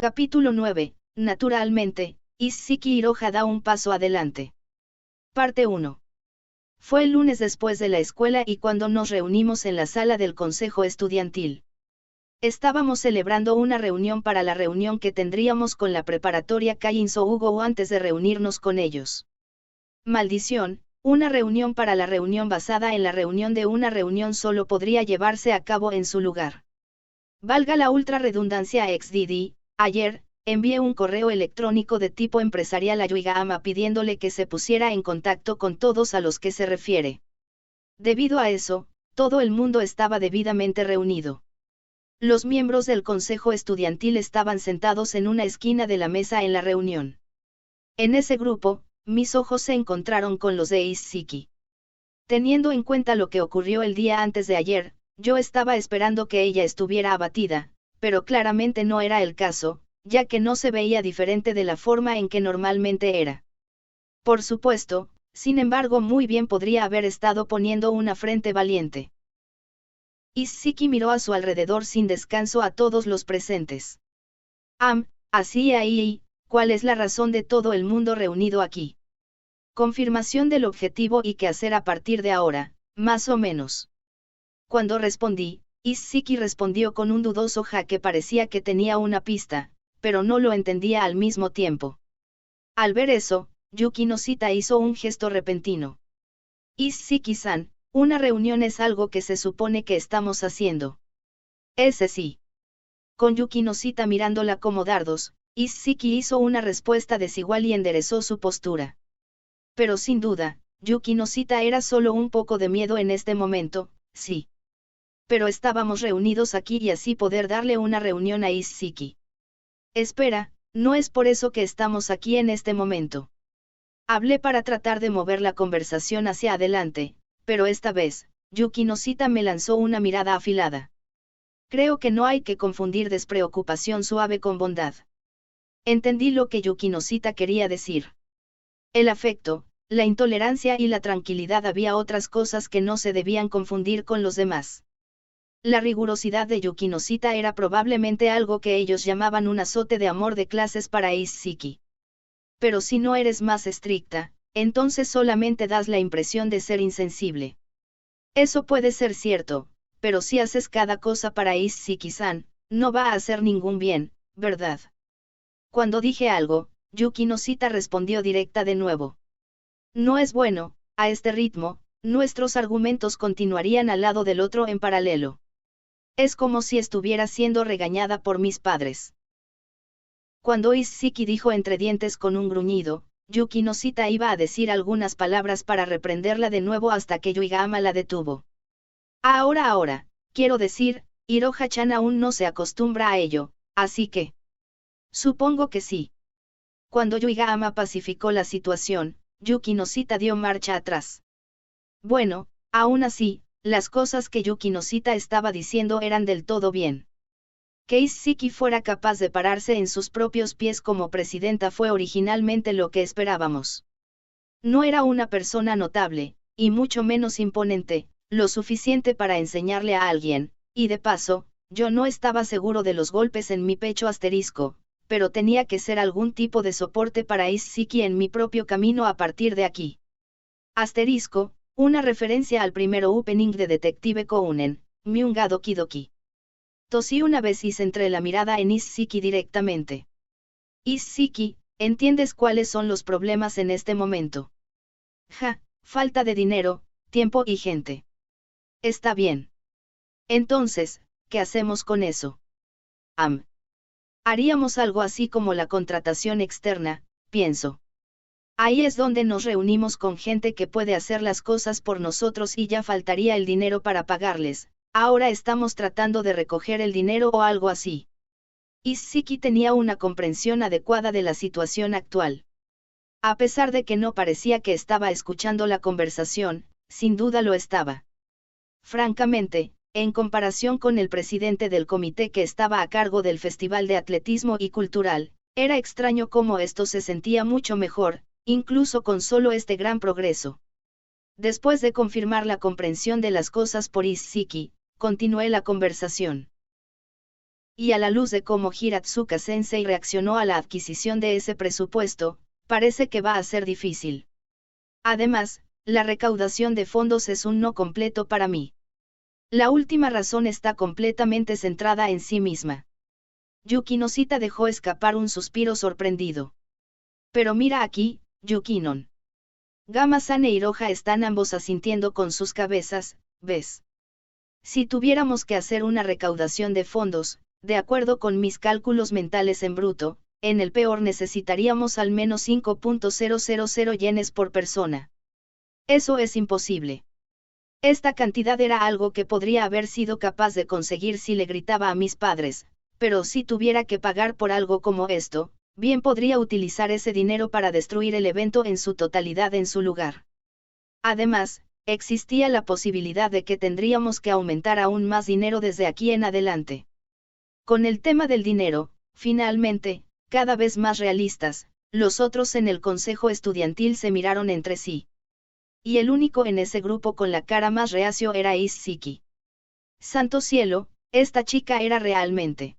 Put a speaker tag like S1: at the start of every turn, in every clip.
S1: Capítulo 9. Naturalmente, Isshiki Hiroha da un paso adelante. Parte 1. Fue el lunes después de la escuela y cuando nos reunimos en la sala del consejo estudiantil. Estábamos celebrando una reunión para la reunión que tendríamos con la preparatoria Kain Sougo antes de reunirnos con ellos. Maldición, una reunión para la reunión basada en la reunión de una reunión solo podría llevarse a cabo en su lugar. Valga la ultra redundancia XDD, ayer, envié un correo electrónico de tipo empresarial a Yuigahama pidiéndole que se pusiera en contacto con todos a los que se refiere. Debido a eso, todo el mundo estaba debidamente reunido. Los miembros del consejo estudiantil estaban sentados en una esquina de la mesa en la reunión. En ese grupo, mis ojos se encontraron con los de Isshiki. Teniendo en cuenta lo que ocurrió el día antes de ayer, yo estaba esperando que ella estuviera abatida, pero claramente no era el caso, ya que no se veía diferente de la forma en que normalmente era. Por supuesto, sin embargo muy bien podría haber estado poniendo una frente valiente. Isshiki miró a su alrededor sin descanso a todos los presentes. Así ahí, ¿cuál es la razón de todo el mundo reunido aquí? Confirmación del objetivo y qué hacer a partir de ahora, más o menos. Cuando respondí, Isshiki respondió con un dudoso jaque parecía que tenía una pista, pero no lo entendía al mismo tiempo. Al ver eso, Yuki Noshita hizo un gesto repentino. Isshiki-san, una reunión es algo que se supone que estamos haciendo. Ese sí. Con Yuki Noshita mirándola como dardos, Isshiki hizo una respuesta desigual y enderezó su postura. Pero sin duda, Yuki Noshita era solo un poco de miedo en este momento, sí. Pero estábamos reunidos aquí y así poder darle una reunión a Isshiki. Espera, no es por eso que estamos aquí en este momento. Hablé para tratar de mover la conversación hacia adelante, pero esta vez, Yuki Noshita me lanzó una mirada afilada. Creo que no hay que confundir despreocupación suave con bondad. Entendí lo que Yuki Noshita quería decir. El afecto, la intolerancia y la tranquilidad había otras cosas que no se debían confundir con los demás. La rigurosidad de Yuki Noshita era probablemente algo que ellos llamaban un azote de amor de clases para Isshiki. Pero si no eres más estricta, entonces solamente das la impresión de ser insensible. Eso puede ser cierto, pero si haces cada cosa para Isshiki-san, no va a hacer ningún bien, ¿verdad? Cuando dije algo, Yuki Noshita respondió directa de nuevo. No es bueno, a este ritmo, nuestros argumentos continuarían al lado del otro en paralelo. Es como si estuviera siendo regañada por mis padres. Cuando Isshiki dijo entre dientes con un gruñido, Yuki Noshita iba a decir algunas palabras para reprenderla de nuevo hasta que Yuigahama la detuvo. Ahora, quiero decir, Hiroha-chan aún no se acostumbra a ello, así que... Supongo que sí. Cuando Yuigahama pacificó la situación, Yuki Noshita dio marcha atrás. Bueno, aún así, las cosas que Yuki Noshita estaba diciendo eran del todo bien. Que Isshiki fuera capaz de pararse en sus propios pies como presidenta fue originalmente lo que esperábamos. No era una persona notable, y mucho menos imponente, lo suficiente para enseñarle a alguien, y de paso, yo no estaba seguro de los golpes en mi pecho asterisco, pero tenía que ser algún tipo de soporte para Isshiki en mi propio camino a partir de aquí. Asterisco, una referencia al primero opening de Detective Conan, Myunga Doki Doki. Tosí una vez y centré la mirada en Isshiki directamente. Isshiki, ¿entiendes cuáles son los problemas en este momento? Falta de dinero, tiempo y gente. Está bien. Entonces, ¿qué hacemos con eso? Haríamos algo así como la contratación externa, pienso. Ahí es donde nos reunimos con gente que puede hacer las cosas por nosotros y ya faltaría el dinero para pagarles. Ahora estamos tratando de recoger el dinero o algo así. Isshiki tenía una comprensión adecuada de la situación actual. A pesar de que no parecía que estaba escuchando la conversación, sin duda lo estaba. Francamente, en comparación con el presidente del comité que estaba a cargo del Festival de Atletismo y Cultural, era extraño cómo esto se sentía mucho mejor, incluso con solo este gran progreso. Después de confirmar la comprensión de las cosas por Isshiki, continué la conversación. y a la luz de cómo Hiratsuka Sensei reaccionó a la adquisición de ese presupuesto, parece que va a ser difícil. Además, la recaudación de fondos es un no completo para mí. La última razón está completamente centrada en sí misma. Yukinosita dejó escapar un suspiro sorprendido. Pero mira aquí, Yukinon. Gama-san e Hiroha están ambos asintiendo con sus cabezas, ¿ves? Si tuviéramos que hacer una recaudación de fondos, de acuerdo con mis cálculos mentales en bruto, en el peor necesitaríamos al menos 5.000 yenes por persona. Eso es imposible. Esta cantidad era algo que podría haber sido capaz de conseguir si le gritaba a mis padres, pero si tuviera que pagar por algo como esto, bien podría utilizar ese dinero para destruir el evento en su totalidad en su lugar. Además, existía la posibilidad de que tendríamos que aumentar aún más dinero desde aquí en adelante. Con el tema del dinero, finalmente, cada vez más realistas, los otros en el consejo estudiantil se miraron entre sí. Y el único en ese grupo con la cara más reacio era Isshiki. Santo cielo, esta chica era realmente.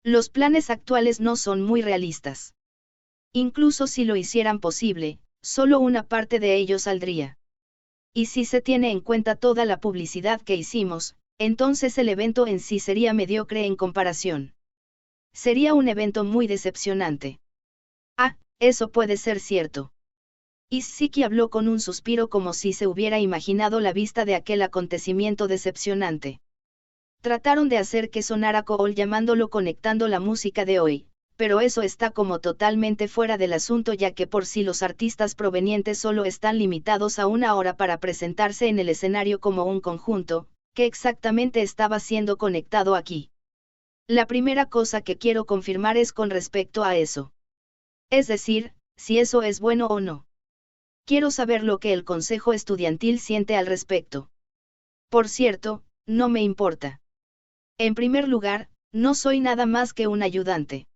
S1: Los planes actuales no son muy realistas. Incluso si lo hicieran posible, solo una parte de ello saldría. Y si se tiene en cuenta toda la publicidad que hicimos, entonces el evento en sí sería mediocre en comparación. Sería un evento muy decepcionante. Ah, eso puede ser cierto. Isshiki habló con un suspiro como si se hubiera imaginado la vista de aquel acontecimiento decepcionante. Trataron de hacer que sonara Kool llamándolo conectando la música de hoy, pero eso está como totalmente fuera del asunto ya que por sí los artistas provenientes solo están limitados a una hora para presentarse en el escenario como un conjunto, ¿qué exactamente estaba siendo conectado aquí? La primera cosa que quiero confirmar es con respecto a eso. Es decir, si eso es bueno o no. Quiero saber lo que el consejo estudiantil siente al respecto. Por cierto, no me importa. En primer lugar, no soy nada más que un ayudante.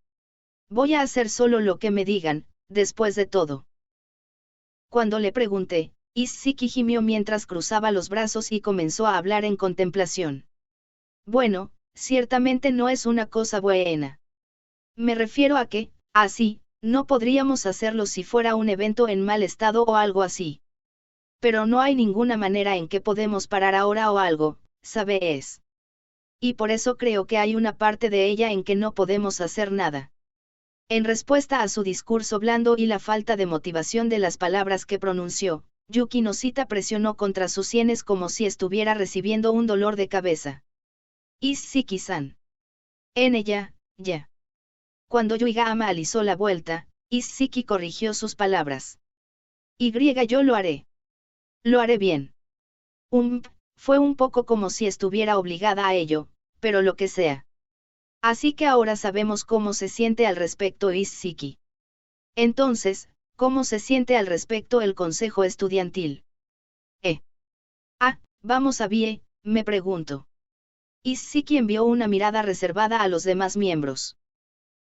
S1: Voy a hacer solo lo que me digan, después de todo. Cuando le pregunté, Isshiki gimió mientras cruzaba los brazos y comenzó a hablar en contemplación. Bueno, ciertamente no es una cosa buena. Me refiero a que, así, no podríamos hacerlo si fuera un evento en mal estado o algo así. Pero no hay ninguna manera en que podemos parar ahora o algo, ¿sabes? Y por eso creo que hay una parte de ella en que no podemos hacer nada. En respuesta a su discurso blando y la falta de motivación de las palabras que pronunció, Yukinosita presionó contra sus sienes como si estuviera recibiendo un dolor de cabeza. Isshiki-san. En ella, ya. Cuando Yuigama alisó la vuelta, Isshiki corrigió sus palabras. Yo lo haré. Lo haré bien. Fue un poco como si estuviera obligada a ello, pero lo que sea. Así que ahora sabemos cómo se siente al respecto Isshiki. Entonces, ¿cómo se siente al respecto el consejo estudiantil? Vamos a ver, me pregunto. Isshiki envió una mirada reservada a los demás miembros.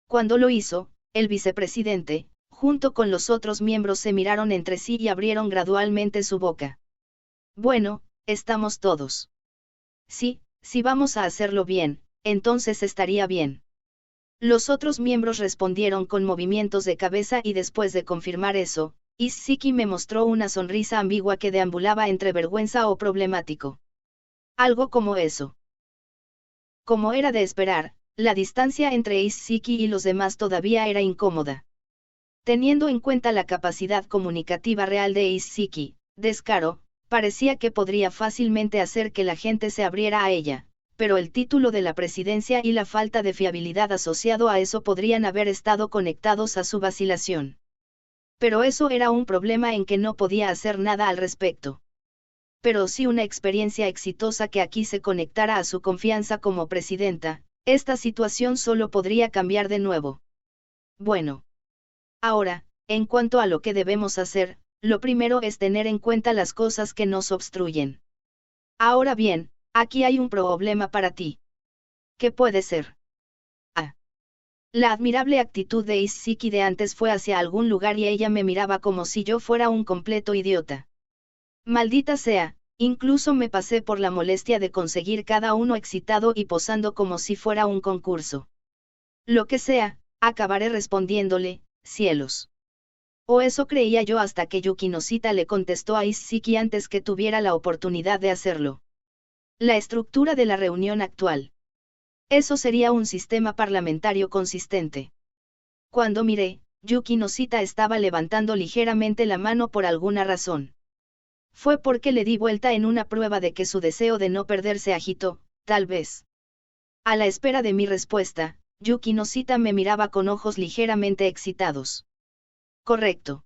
S1: Cuando lo hizo, el vicepresidente, junto con los otros miembros se miraron entre sí y abrieron gradualmente su boca. Bueno, estamos todos. Sí, si vamos a hacerlo bien, entonces estaría bien. Los otros miembros respondieron con movimientos de cabeza y después de confirmar eso, Isshiki me mostró una sonrisa ambigua que deambulaba entre vergüenza o problemático. Algo como eso. Como era de esperar, la distancia entre Isshiki y los demás todavía era incómoda. Teniendo en cuenta la capacidad comunicativa real de Isshiki, descaro, parecía que podría fácilmente hacer que la gente se abriera a ella, pero el título de la presidencia y la falta de fiabilidad asociado a eso podrían haber estado conectados a su vacilación. Pero eso era un problema en que no podía hacer nada al respecto. Pero sí una experiencia exitosa que aquí se conectara a su confianza como presidenta, esta situación solo podría cambiar de nuevo. Bueno. Ahora, en cuanto a lo que debemos hacer, lo primero es tener en cuenta las cosas que nos obstruyen. Ahora bien, aquí hay un problema para ti. ¿Qué puede ser? La admirable actitud de Isshiki de antes fue hacia algún lugar y ella me miraba como si yo fuera un completo idiota. Maldita sea, Incluso me pasé por la molestia de conseguir cada uno excitado y posando como si fuera un concurso. Lo que sea, acabaré respondiéndole, cielos. O eso creía yo hasta que Yukinosita le contestó a Isshiki antes que tuviera la oportunidad de hacerlo. La estructura de la reunión actual. Eso sería un sistema parlamentario consistente. Cuando miré, Yukinosita estaba levantando ligeramente la mano por alguna razón. Fue porque le di vuelta en una prueba de que su deseo de no perder se agitó, tal vez. A la espera de mi respuesta, Yukinosita me miraba con ojos ligeramente excitados. Correcto.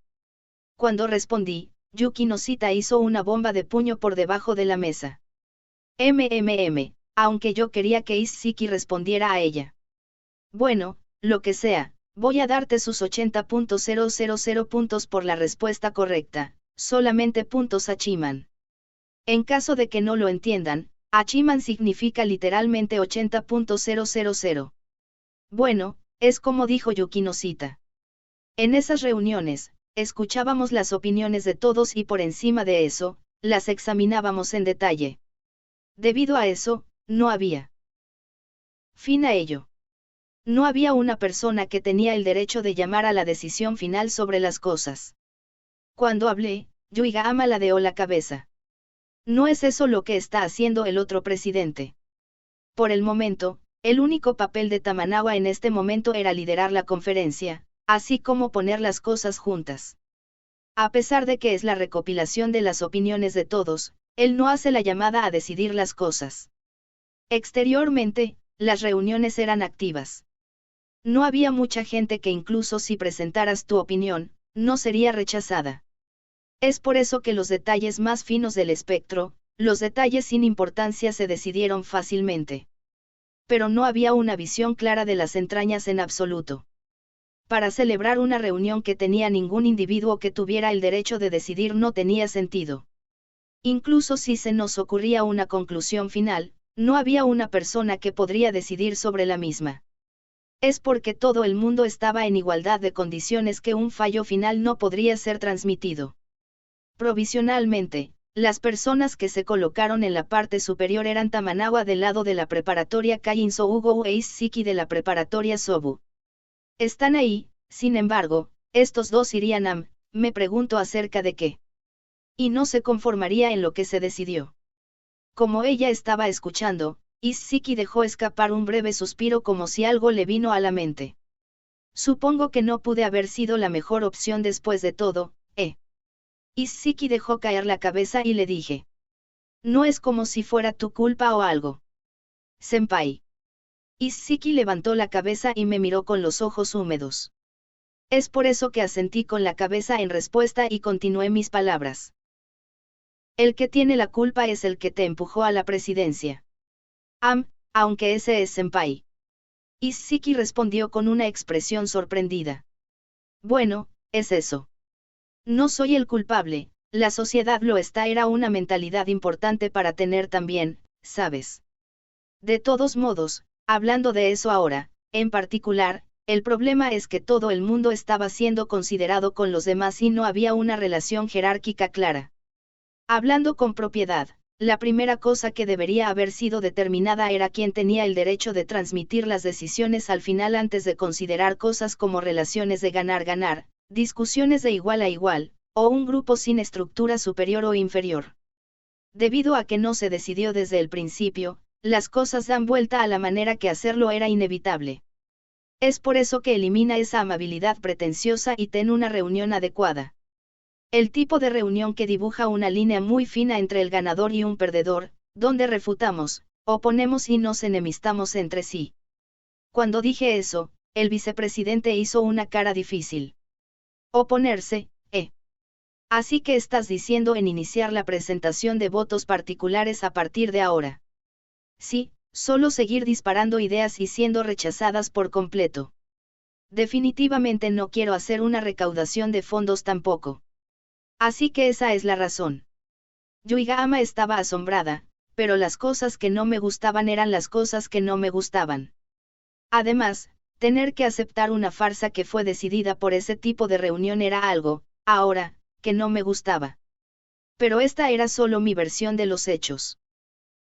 S1: Cuando respondí, Yukinosita hizo una bomba de puño por debajo de la mesa. Aunque yo quería que Isshiki respondiera a ella. Bueno, lo que sea, voy a darte sus 80.000 puntos por la respuesta correcta, solamente puntos Hachiman. En caso de que no lo entiendan, Hachiman significa literalmente 80.000. Bueno, es como dijo Yukinosita. En esas reuniones, escuchábamos las opiniones de todos y por encima de eso, las examinábamos en detalle. Debido a eso, no había fin a ello. No había una persona que tenía el derecho de llamar a la decisión final sobre las cosas. Cuando hablé, Yuigahama ladeó la cabeza. No es eso lo que está haciendo el otro presidente. Por el momento, el único papel de Tamanawa en este momento era liderar la conferencia, así como poner las cosas juntas. A pesar de que es la recopilación de las opiniones de todos, él no hace la llamada a decidir las cosas. Exteriormente, las reuniones eran activas. No había mucha gente que incluso si presentaras tu opinión, no sería rechazada. Es por eso que los detalles más finos del espectro, los detalles sin importancia se decidieron fácilmente. Pero no había una visión clara de las entrañas en absoluto. Para celebrar una reunión que tenía ningún individuo que tuviera el derecho de decidir no tenía sentido. Incluso si se nos ocurría una conclusión final, no había una persona que podría decidir sobre la misma. Es porque todo el mundo estaba en igualdad de condiciones que un fallo final no podría ser transmitido. Provisionalmente, las personas que se colocaron en la parte superior eran Tamanawa del lado de la preparatoria Kain Sougo e Isshiki de la preparatoria Sobu. Están ahí, sin embargo, estos dos irían me pregunto acerca de qué. Y no se conformaría en lo que se decidió. Como ella estaba escuchando, Isshiki dejó escapar un breve suspiro como si algo le vino a la mente. Supongo que no pude haber sido la mejor opción después de todo, Isshiki dejó caer la cabeza y le dije. No es como si fuera tu culpa o algo. Senpai. Isshiki levantó la cabeza y me miró con los ojos húmedos. Es por eso que asentí con la cabeza en respuesta y continué mis palabras. El que tiene la culpa es el que te empujó a la presidencia. Aunque ese es Senpai. Isshiki respondió con una expresión sorprendida. Bueno, es eso. No soy el culpable, la sociedad lo está, era una mentalidad importante para tener también, ¿sabes? De todos modos, hablando de eso ahora, en particular, el problema es que todo el mundo estaba siendo considerado con los demás y no había una relación jerárquica clara. Hablando con propiedad, la primera cosa que debería haber sido determinada era quién tenía el derecho de transmitir las decisiones al final antes de considerar cosas como relaciones de ganar-ganar, discusiones de igual a igual, o un grupo sin estructura superior o inferior. Debido a que no se decidió desde el principio, las cosas dan vuelta a la manera que hacerlo era inevitable. Es por eso que elimina esa amabilidad pretenciosa y ten una reunión adecuada. El tipo de reunión que dibuja una línea muy fina entre el ganador y un perdedor, donde refutamos, oponemos y nos enemistamos entre sí. Cuando dije eso, el vicepresidente hizo una cara difícil. Oponerse, Así que estás diciendo en iniciar la presentación de votos particulares a partir de ahora. Sí, solo seguir disparando ideas y siendo rechazadas por completo. Definitivamente no quiero hacer una recaudación de fondos tampoco. Así que esa es la razón. Yuigahama estaba asombrada, pero las cosas que no me gustaban eran las cosas que no me gustaban. Además, tener que aceptar una farsa que fue decidida por ese tipo de reunión era algo, ahora, que no me gustaba. Pero esta era solo mi versión de los hechos.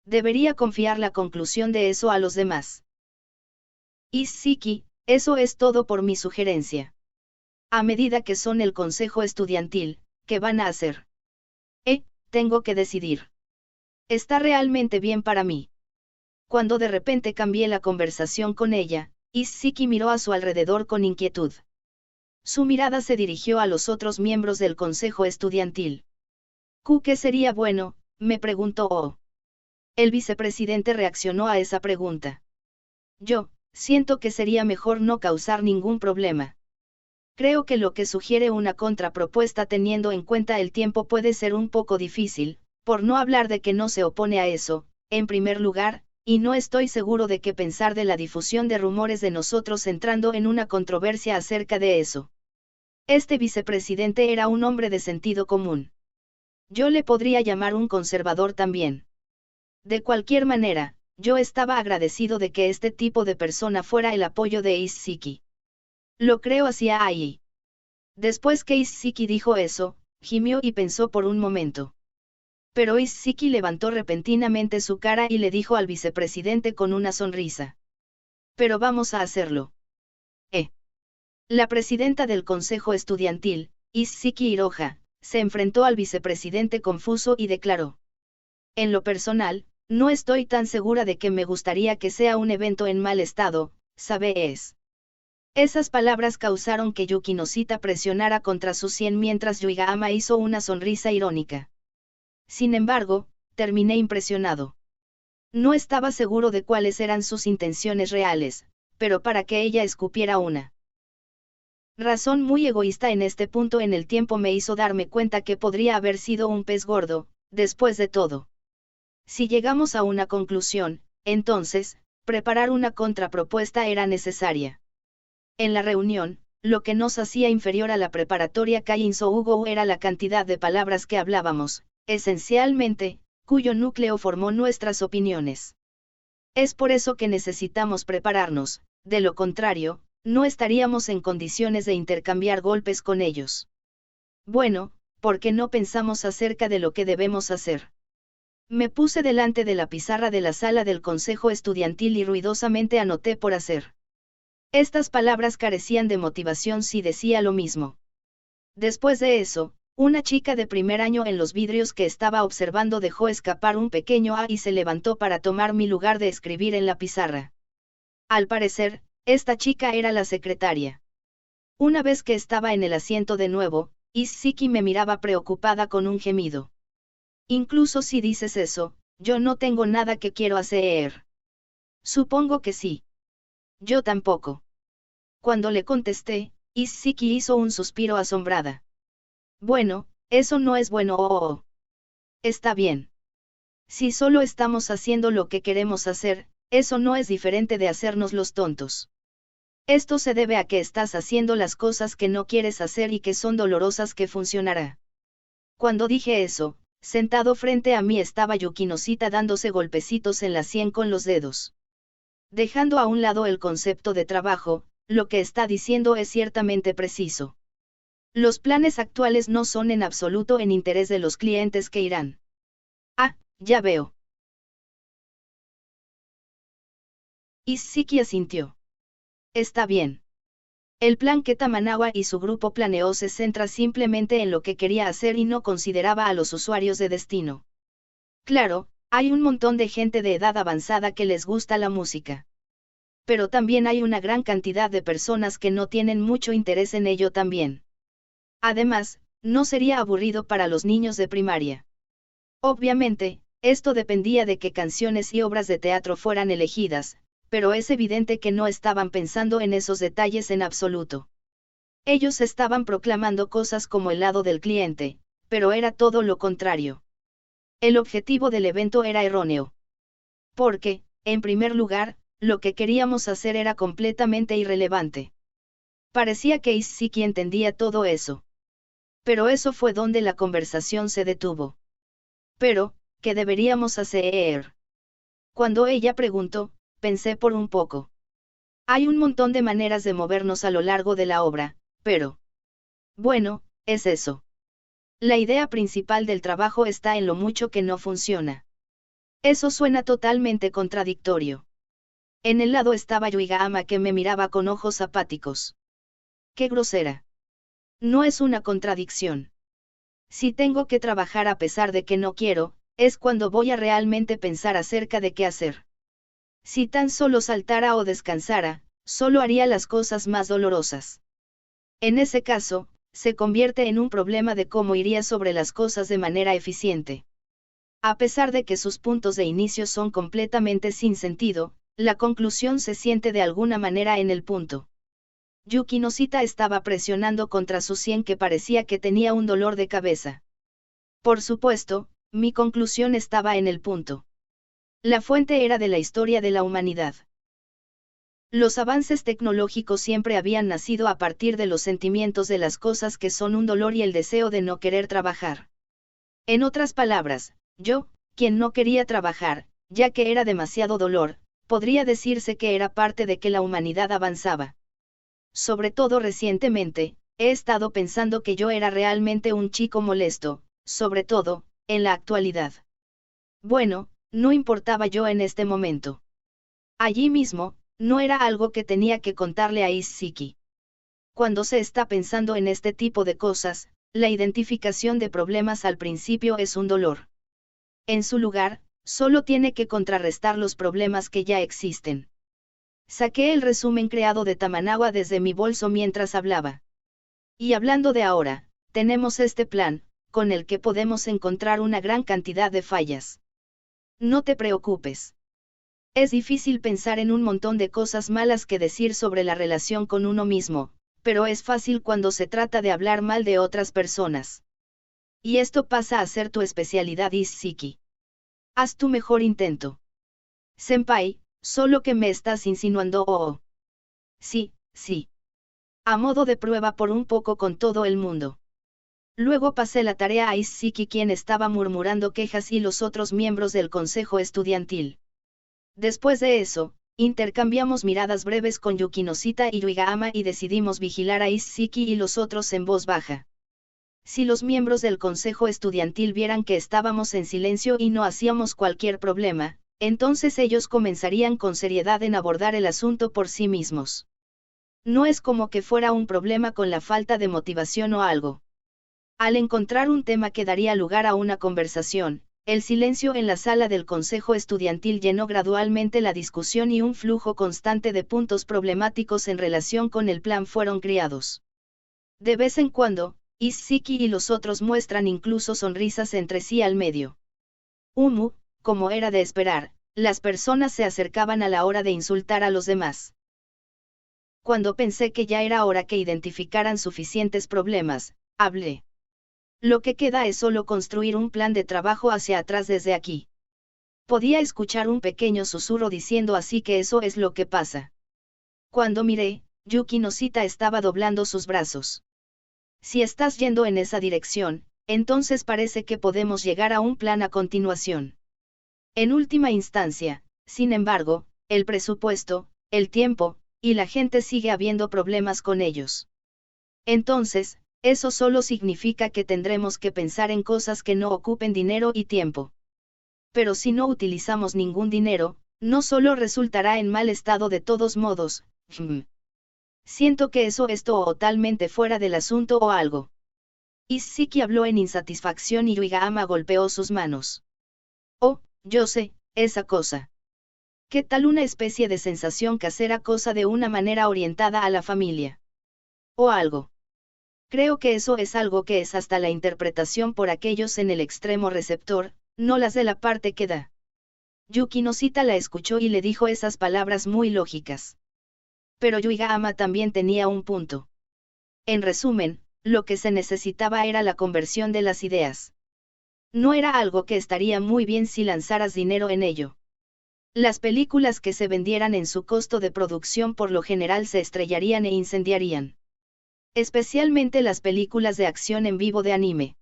S1: Debería confiar la conclusión de eso a los demás. Isshiki, eso es todo por mi sugerencia. A medida que son el consejo estudiantil, ¿qué van a hacer? Tengo que decidir. Está realmente bien para mí. Cuando de repente cambié la conversación con ella, Isshiki miró a su alrededor con inquietud. Su mirada se dirigió a los otros miembros del consejo estudiantil. ¿Qué sería bueno?, me preguntó Oh. El vicepresidente reaccionó a esa pregunta. Yo, siento que sería mejor no causar ningún problema. Creo que lo que sugiere una contrapropuesta teniendo en cuenta el tiempo puede ser un poco difícil, por no hablar de que no se opone a eso, en primer lugar, y no estoy seguro de qué pensar de la difusión de rumores de nosotros entrando en una controversia acerca de eso. Este vicepresidente era un hombre de sentido común. Yo le podría llamar un conservador también. De cualquier manera, yo estaba agradecido de que este tipo de persona fuera el apoyo de Isshiki. Lo creo hacia ahí. Después que Isshiki dijo eso, gimió y pensó por un momento. Pero Isshiki levantó repentinamente su cara y le dijo al vicepresidente con una sonrisa. Pero vamos a hacerlo. La presidenta del consejo estudiantil, Isshiki Hiroha, se enfrentó al vicepresidente confuso y declaró. En lo personal, no estoy tan segura de que me gustaría que sea un evento en mal estado, ¿sabes? Esas palabras causaron que Yuki Noshita presionara contra su sien mientras Yuigahama hizo una sonrisa irónica. Sin embargo, terminé impresionado. No estaba seguro de cuáles eran sus intenciones reales, pero para que ella escupiera una razón muy egoísta en este punto en el tiempo me hizo darme cuenta que podría haber sido un pez gordo, después de todo. Si llegamos a una conclusión, entonces, preparar una contrapropuesta era necesaria. En la reunión, lo que nos hacía inferior a la preparatoria Kainsou Hugo era la cantidad de palabras que hablábamos, esencialmente, cuyo núcleo formó nuestras opiniones. Es por eso que necesitamos prepararnos, de lo contrario, no estaríamos en condiciones de intercambiar golpes con ellos. Bueno, ¿por qué no pensamos acerca de lo que debemos hacer? Me puse delante de la pizarra de la sala del consejo estudiantil y ruidosamente anoté por hacer. Estas palabras carecían de motivación si decía lo mismo. Después de eso, una chica de primer año en los vidrios que estaba observando dejó escapar un pequeño y se levantó para tomar mi lugar de escribir en la pizarra. Al parecer, esta chica era la secretaria. Una vez que estaba en el asiento de nuevo, Isshiki me miraba preocupada con un gemido. Incluso si dices eso, yo no tengo nada que quiero hacer. Supongo que sí. Yo tampoco. Cuando le contesté, Isshiki hizo un suspiro asombrada. Bueno, eso no es bueno. Está bien. Si solo estamos haciendo lo que queremos hacer, eso no es diferente de hacernos los tontos. Esto se debe a que estás haciendo las cosas que no quieres hacer y que son dolorosas que funcionará. Cuando dije eso, sentado frente a mí estaba Yuki Noshita dándose golpecitos en la sien con los dedos. Dejando a un lado el concepto de trabajo, lo que está diciendo es ciertamente preciso. Los planes actuales no son en absoluto en interés de los clientes que irán. Ya veo. Isshiki asintió. Está bien. El plan que Tamanawa y su grupo planeó se centra simplemente en lo que quería hacer y no consideraba a los usuarios de destino. Claro, hay un montón de gente de edad avanzada que les gusta la música. Pero también hay una gran cantidad de personas que no tienen mucho interés en ello también. Además, no sería aburrido para los niños de primaria. Obviamente, esto dependía de qué canciones y obras de teatro fueran elegidas, pero es evidente que no estaban pensando en esos detalles en absoluto. Ellos estaban proclamando cosas como el lado del cliente, pero era todo lo contrario. El objetivo del evento era erróneo. Porque, en primer lugar, lo que queríamos hacer era completamente irrelevante. Parecía que Isshiki entendía todo eso. Pero eso fue donde la conversación se detuvo. Pero, ¿qué deberíamos hacer? Cuando ella preguntó, pensé por un poco. Hay un montón de maneras de movernos a lo largo de la obra, pero... Bueno, es eso. La idea principal del trabajo está en lo mucho que no funciona. Eso suena totalmente contradictorio. En el lado estaba Yuiga-ama que me miraba con ojos apáticos. ¡Qué grosera! No es una contradicción. Si tengo que trabajar a pesar de que no quiero, es cuando voy a realmente pensar acerca de qué hacer. Si tan solo saltara o descansara, solo haría las cosas más dolorosas. En ese caso, se convierte en un problema de cómo iría sobre las cosas de manera eficiente. A pesar de que sus puntos de inicio son completamente sin sentido, la conclusión se siente de alguna manera en el punto. Yuki Noshita estaba presionando contra su sien que parecía que tenía un dolor de cabeza. Por supuesto, mi conclusión estaba en el punto. La fuente era de la historia de la humanidad. Los avances tecnológicos siempre habían nacido a partir de los sentimientos de las cosas que son un dolor y el deseo de no querer trabajar. En otras palabras, yo, quien no quería trabajar, ya que era demasiado dolor, podría decirse que era parte de que la humanidad avanzaba. Sobre todo recientemente, he estado pensando que yo era realmente un chico molesto, sobre todo, en la actualidad. Bueno, no importaba yo en este momento. Allí mismo, no era algo que tenía que contarle a Isshiki. Cuando se está pensando en este tipo de cosas, la identificación de problemas al principio es un dolor. En su lugar, solo tiene que contrarrestar los problemas que ya existen. Saqué el resumen creado de Tamanawa desde mi bolso mientras hablaba. Y hablando de ahora, tenemos este plan, con el que podemos encontrar una gran cantidad de fallas. No te preocupes. Es difícil pensar en un montón de cosas malas que decir sobre la relación con uno mismo, pero es fácil cuando se trata de hablar mal de otras personas. Y esto pasa a ser tu especialidad, Isshiki. Haz tu mejor intento. Senpai, solo que me estás insinuando Sí, sí. A modo de prueba por un poco con todo el mundo. Luego pasé la tarea a Isshiki, quien estaba murmurando quejas, y los otros miembros del consejo estudiantil. Después de eso, intercambiamos miradas breves con Yuki Noshita y Yuiga-ama y decidimos vigilar a Isshiki y los otros en voz baja. Si los miembros del consejo estudiantil vieran que estábamos en silencio y no hacíamos cualquier problema, entonces ellos comenzarían con seriedad en abordar el asunto por sí mismos. No es como que fuera un problema con la falta de motivación o algo. Al encontrar un tema que daría lugar a una conversación, el silencio en la sala del consejo estudiantil llenó gradualmente la discusión y un flujo constante de puntos problemáticos en relación con el plan fueron creados. De vez en cuando, Isshiki y los otros muestran incluso sonrisas entre sí al medio. Como era de esperar, las personas se acercaban a la hora de insultar a los demás. Cuando pensé que ya era hora que identificaran suficientes problemas, hablé. Lo que queda es solo construir un plan de trabajo hacia atrás desde aquí. Podía escuchar un pequeño susurro diciendo así que eso es lo que pasa. Cuando miré, Yuki Noshita estaba doblando sus brazos. Si estás yendo en esa dirección, entonces parece que podemos llegar a un plan a continuación. En última instancia, sin embargo, el presupuesto, el tiempo, y la gente sigue habiendo problemas con ellos. Entonces, eso solo significa que tendremos que pensar en cosas que no ocupen dinero y tiempo. Pero si no utilizamos ningún dinero, no solo resultará en mal estado de todos modos. Siento que eso es totalmente fuera del asunto o algo. Isshiki habló en insatisfacción y Yuiga-ama golpeó sus manos. Oh, yo sé, esa cosa. ¿Qué tal una especie de sensación casera, cosa de una manera orientada a la familia? O algo. Creo que eso es algo que es hasta la interpretación por aquellos en el extremo receptor, no las de la parte que da. Yuki Noshita la escuchó y le dijo esas palabras muy lógicas. Pero Yuiga-ama también tenía un punto. En resumen, lo que se necesitaba era la conversión de las ideas. No era algo que estaría muy bien si lanzaras dinero en ello. Las películas que se vendieran en su costo de producción por lo general se estrellarían e incendiarían. Especialmente las películas de acción en vivo de anime.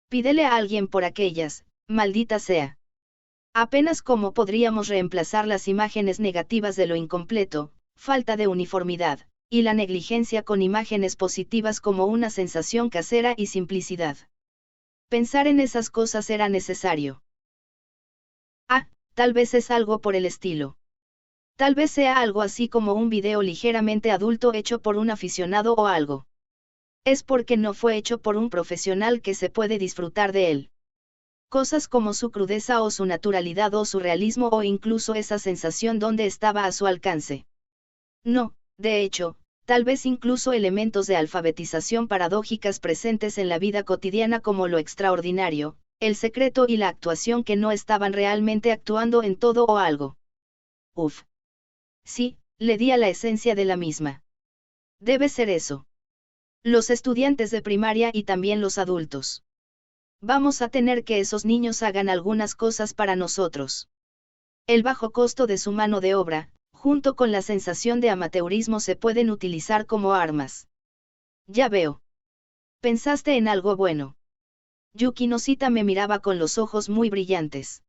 S1: Pídele a alguien por aquellas, maldita sea. Apenas cómo podríamos reemplazar las imágenes negativas de lo incompleto, falta de uniformidad, y la negligencia con imágenes positivas como una sensación casera y simplicidad. Pensar en esas cosas era necesario. Ah, tal vez es algo por el estilo. Tal vez sea algo así como un video ligeramente adulto hecho por un aficionado o algo. Es porque no fue hecho por un profesional que se puede disfrutar de él. Cosas como su crudeza o su naturalidad o su realismo o incluso esa sensación donde estaba a su alcance. No, de hecho, tal vez incluso elementos de alfabetización paradójicas presentes en la vida cotidiana como lo extraordinario, el secreto y la actuación que no estaban realmente actuando en todo o algo. Uf. Sí, le di a la esencia de la misma. Debe ser eso. Los estudiantes de primaria y también los adultos. Vamos a tener que esos niños hagan algunas cosas para nosotros. El bajo costo de su mano de obra, junto con la sensación de amateurismo se pueden utilizar como armas. Ya veo. Pensaste en algo bueno. Yuki Noshita me miraba con los ojos muy brillantes.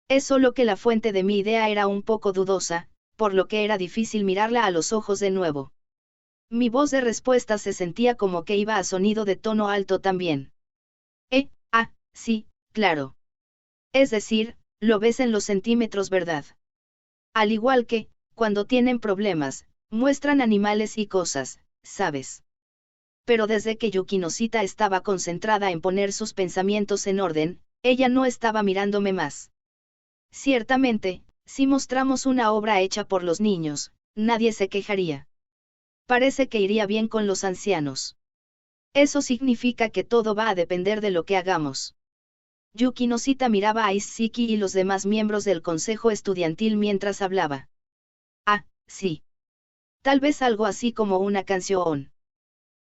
S1: Es solo que la fuente de mi idea era un poco dudosa, por lo que era difícil mirarla a los ojos de nuevo. Mi voz de respuesta se sentía como que iba a sonido de tono alto también. Sí, claro. Es decir, lo ves en los centímetros, ¿verdad? Al igual que, cuando tienen problemas, muestran animales y cosas, ¿sabes? Pero desde que Yuki Noshita estaba concentrada en poner sus pensamientos en orden, ella no estaba mirándome más. Ciertamente, si mostramos una obra hecha por los niños, nadie se quejaría. Parece que iría bien con los ancianos. Eso significa que todo va a depender de lo que hagamos. Yuki Noshita miraba a Isshiki y los demás miembros del consejo estudiantil mientras hablaba. Ah, sí. Tal vez algo así como una canción.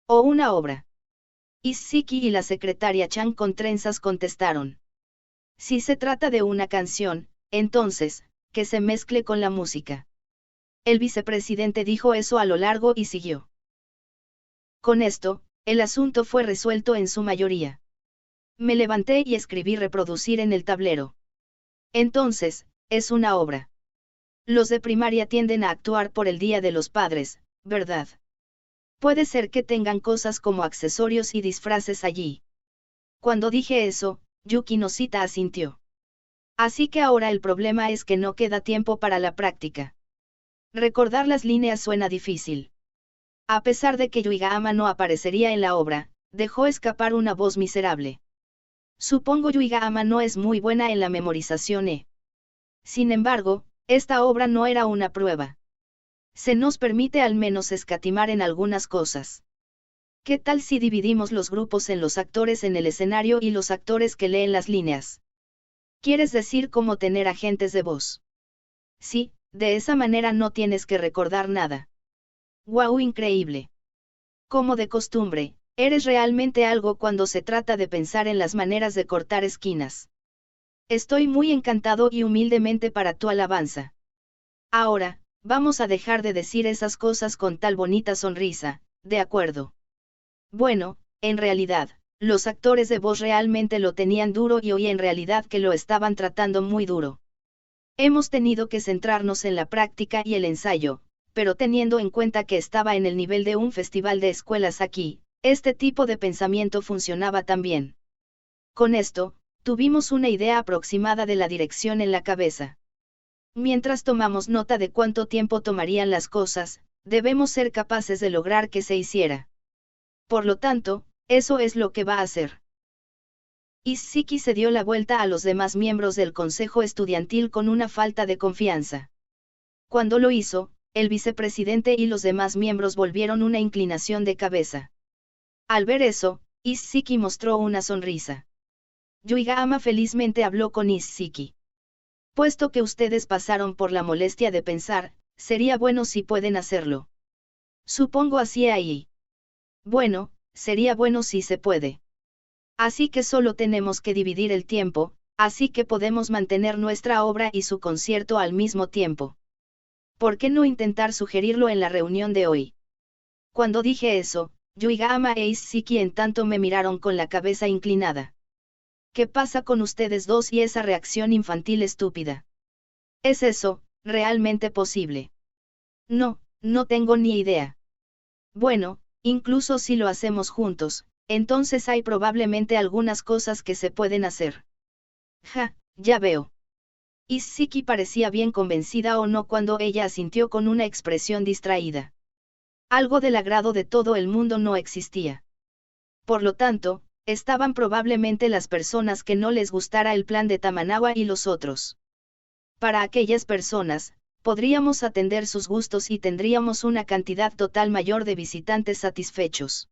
S1: O una obra. Isshiki y la secretaria Chan con trenzas contestaron. Si se trata de una canción, entonces, que se mezcle con la música. El vicepresidente dijo eso a lo largo y siguió. Con esto, el asunto fue resuelto en su mayoría. Me levanté y escribí reproducir en el tablero. Entonces, es una obra. Los de primaria tienden a actuar por el Día de los Padres, ¿verdad? Puede ser que tengan cosas como accesorios y disfraces allí. Cuando dije eso, Yuki Noshita asintió. Así que ahora el problema es que no queda tiempo para la práctica. Recordar las líneas suena difícil. A pesar de que Yuigahama no aparecería en la obra, dejó escapar una voz miserable. Supongo Yuigahama no es muy buena en la memorización. Sin embargo, esta obra no era una prueba. Se nos permite al menos escatimar en algunas cosas. ¿Qué tal si dividimos los grupos en los actores en el escenario y los actores que leen las líneas? ¿Quieres decir cómo tener agentes de voz? Sí, de esa manera no tienes que recordar nada. ¡Guau, increíble! Como de costumbre, eres realmente algo cuando se trata de pensar en las maneras de cortar esquinas. Estoy muy encantado y humildemente para tu alabanza. Ahora, vamos a dejar de decir esas cosas con tal bonita sonrisa, ¿de acuerdo? Bueno, en realidad, los actores de voz realmente lo tenían duro y hoy en realidad que lo estaban tratando muy duro. Hemos tenido que centrarnos en la práctica y el ensayo, pero teniendo en cuenta que estaba en el nivel de un festival de escuelas aquí, este tipo de pensamiento funcionaba también. Con esto, tuvimos una idea aproximada de la dirección en la cabeza. Mientras tomamos nota de cuánto tiempo tomarían las cosas, debemos ser capaces de lograr que se hiciera. Por lo tanto, eso es lo que va a hacer. Isshiki se dio la vuelta a los demás miembros del consejo estudiantil con una falta de confianza. Cuando lo hizo, el vicepresidente y los demás miembros volvieron una inclinación de cabeza. Al ver eso, Isshiki mostró una sonrisa. Yuigahama felizmente habló con Isshiki. Puesto que ustedes pasaron por la molestia de pensar, sería bueno si pueden hacerlo. Supongo así ahí. Bueno, sería bueno si se puede. Así que solo tenemos que dividir el tiempo, así que podemos mantener nuestra obra y su concierto al mismo tiempo. ¿Por qué no intentar sugerirlo en la reunión de hoy? Cuando dije eso, Yuigahama e Isshiki en tanto me miraron con la cabeza inclinada. ¿Qué pasa con ustedes dos y esa reacción infantil estúpida? ¿Es eso, realmente posible? No, no tengo ni idea. Bueno, incluso si lo hacemos juntos, entonces hay probablemente algunas cosas que se pueden hacer. Ja, ya veo. Isiki parecía bien convencida o no cuando ella asintió con una expresión distraída. Algo del agrado de todo el mundo no existía. Por lo tanto, estaban probablemente las personas que no les gustara el plan de Tamanawa y los otros. Para aquellas personas, podríamos atender sus gustos y tendríamos una cantidad total mayor de visitantes satisfechos.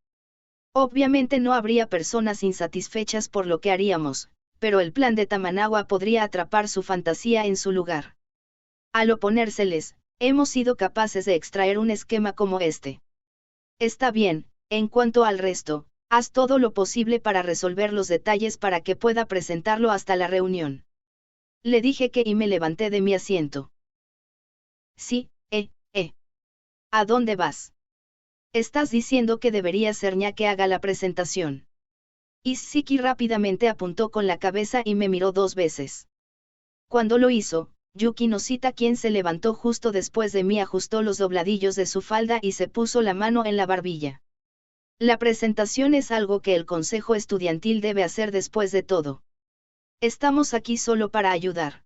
S1: Obviamente no habría personas insatisfechas por lo que haríamos, pero el plan de Tamanawa podría atrapar su fantasía en su lugar. Al oponérseles, hemos sido capaces de extraer un esquema como este. Está bien, en cuanto al resto, haz todo lo posible para resolver los detalles para que pueda presentarlo hasta la reunión. Le dije que y me levanté de mi asiento. Sí, ¿A dónde vas? Estás diciendo que debería ser Nya que haga la presentación. Isiki rápidamente apuntó con la cabeza y me miró 2 veces. Cuando lo hizo, Yuki Noshita, quien se levantó justo después de mí, ajustó los dobladillos de su falda y se puso la mano en la barbilla. La presentación es algo que el consejo estudiantil debe hacer después de todo. Estamos aquí solo para ayudar.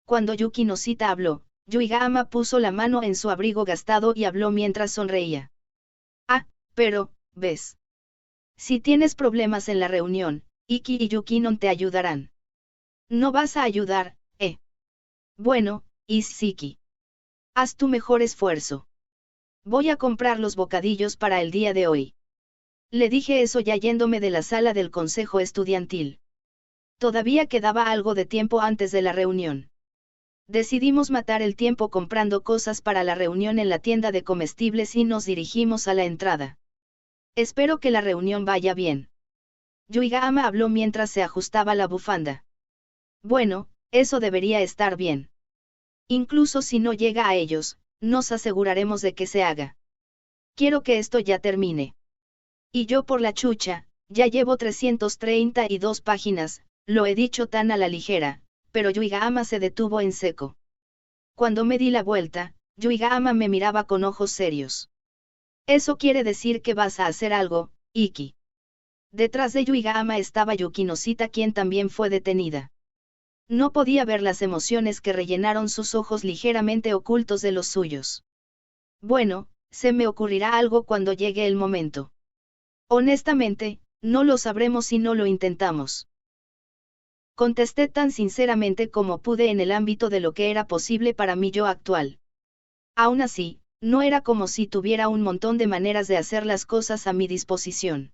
S1: Cuando Yuki Noshita habló, Yuigahama puso la mano en su abrigo gastado y habló mientras sonreía. Ah, pero, ¿ves? Si tienes problemas en la reunión, Iki y Yukinon te ayudarán. ¿No vas a ayudar, Bueno, Isiki. Haz tu mejor esfuerzo. Voy a comprar los bocadillos para el día de hoy. Le dije eso ya yéndome de la sala del consejo estudiantil. Todavía quedaba algo de tiempo antes de la reunión. Decidimos matar el tiempo comprando cosas para la reunión en la tienda de comestibles y nos dirigimos a la entrada. Espero que la reunión vaya bien. Yuigahama habló mientras se ajustaba la bufanda. Bueno, eso debería estar bien. Incluso si no llega a ellos, nos aseguraremos de que se haga. Quiero que esto ya termine. Y yo por la chucha, ya llevo 332 páginas, lo he dicho tan a la ligera, pero Yuigahama se detuvo en seco. Cuando me di la vuelta, Yuigahama me miraba con ojos serios. Eso quiere decir que vas a hacer algo, Iki. Detrás de Yuigahama estaba Yuki Noshita, quien también fue detenida. No podía ver las emociones que rellenaron sus ojos ligeramente ocultos de los suyos. Bueno, se me ocurrirá algo cuando llegue el momento. Honestamente, no lo sabremos si no lo intentamos. Contesté tan sinceramente como pude en el ámbito de lo que era posible para mi yo actual. Aún así, no era como si tuviera un montón de maneras de hacer las cosas a mi disposición.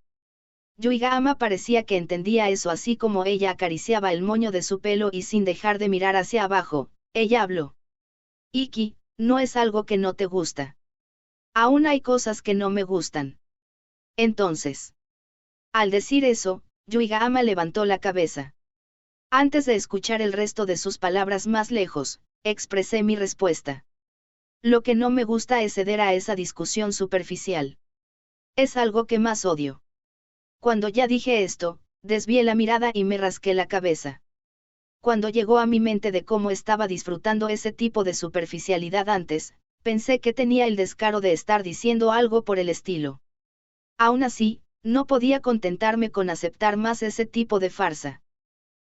S1: Yuigahama parecía que entendía eso, así como ella acariciaba el moño de su pelo y sin dejar de mirar hacia abajo, ella habló. Iki, no es algo que no te gusta. Aún hay cosas que no me gustan. Entonces. Al decir eso, Yuigahama levantó la cabeza. Antes de escuchar el resto de sus palabras más lejos, expresé mi respuesta. Lo que no me gusta es ceder a esa discusión superficial. Es algo que más odio. Cuando ya dije esto, desvié la mirada y me rasqué la cabeza. Cuando llegó a mi mente de cómo estaba disfrutando ese tipo de superficialidad antes, pensé que tenía el descaro de estar diciendo algo por el estilo. Aún así, no podía contentarme con aceptar más ese tipo de farsa.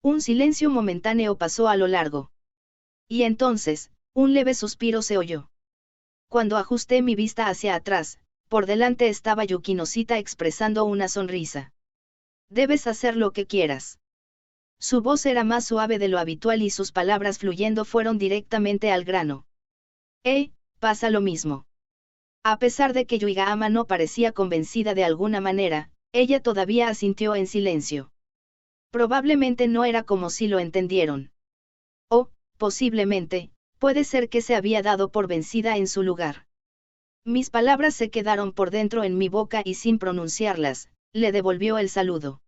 S1: Un silencio momentáneo pasó a lo largo. Y entonces, un leve suspiro se oyó. Cuando ajusté mi vista hacia atrás, por delante estaba Yuki Noshita expresando una sonrisa. Debes hacer lo que quieras. Su voz era más suave de lo habitual y sus palabras fluyendo fueron directamente al grano. Pasa lo mismo. A pesar de que Yuigahama no parecía convencida de alguna manera, ella todavía asintió en silencio. Probablemente no era como si lo entendieron. O, posiblemente, puede ser que se había dado por vencida en su lugar. Mis palabras se quedaron por dentro en mi boca y sin pronunciarlas, le devolvió el saludo.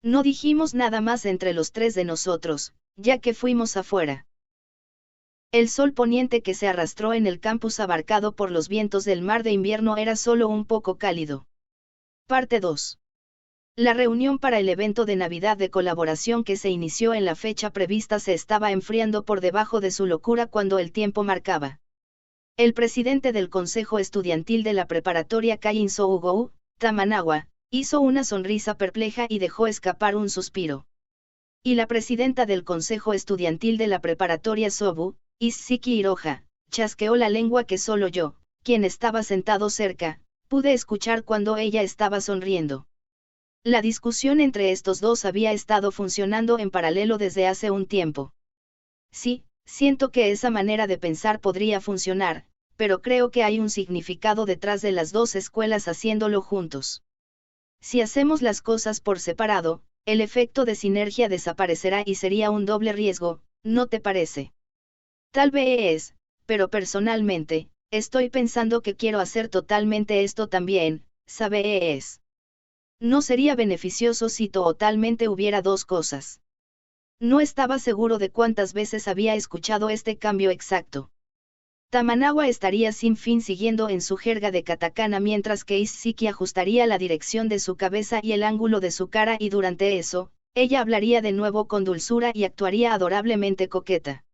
S1: No dijimos nada más entre los tres de nosotros, ya que fuimos afuera. El sol poniente que se arrastró en el campus abarcado por los vientos del mar de invierno era solo un poco cálido. Parte 2. La reunión para el evento de Navidad de colaboración que se inició en la fecha prevista se estaba enfriando por debajo de su locura cuando el tiempo marcaba. El presidente del Consejo Estudiantil de la Preparatoria Kaiin Sougou, Tamanawa, hizo una sonrisa perpleja y dejó escapar un suspiro. Y la presidenta del Consejo Estudiantil de la Preparatoria Sobu, Isshiki Hiroha, chasqueó la lengua que solo yo, quien estaba sentado cerca, pude escuchar cuando ella estaba sonriendo. La discusión entre estos dos había estado funcionando en paralelo desde hace un tiempo. Sí, siento que esa manera de pensar podría funcionar, pero creo que hay un significado detrás de las dos escuelas haciéndolo juntos. Si hacemos las cosas por separado, el efecto de sinergia desaparecerá y sería un doble riesgo, ¿no te parece? Tal vez, pero personalmente, estoy pensando que quiero hacer totalmente esto también, ¿sabes? No sería beneficioso si totalmente hubiera dos cosas. No estaba seguro de cuántas veces había escuchado este cambio exacto. Tamanawa estaría sin fin siguiendo en su jerga de katakana mientras que Isshiki ajustaría la dirección de su cabeza y el ángulo de su cara y durante eso, ella hablaría de nuevo con dulzura y actuaría adorablemente coqueta.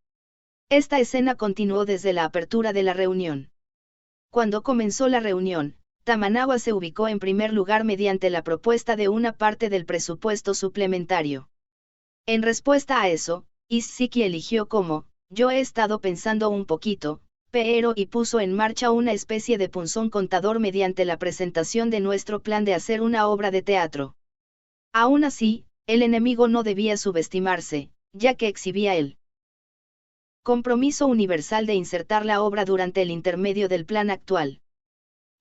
S1: Esta escena continuó desde la apertura de la reunión. Cuando comenzó la reunión, Tamanawa se ubicó en primer lugar mediante la propuesta de una parte del presupuesto suplementario. En respuesta a eso, Isshiki eligió como, yo he estado pensando un poquito, pero y puso en marcha una especie de punzón contador mediante la presentación de nuestro plan de hacer una obra de teatro. Aún así, el enemigo no debía subestimarse, ya que exhibía el compromiso universal de insertar la obra durante el intermedio del plan actual.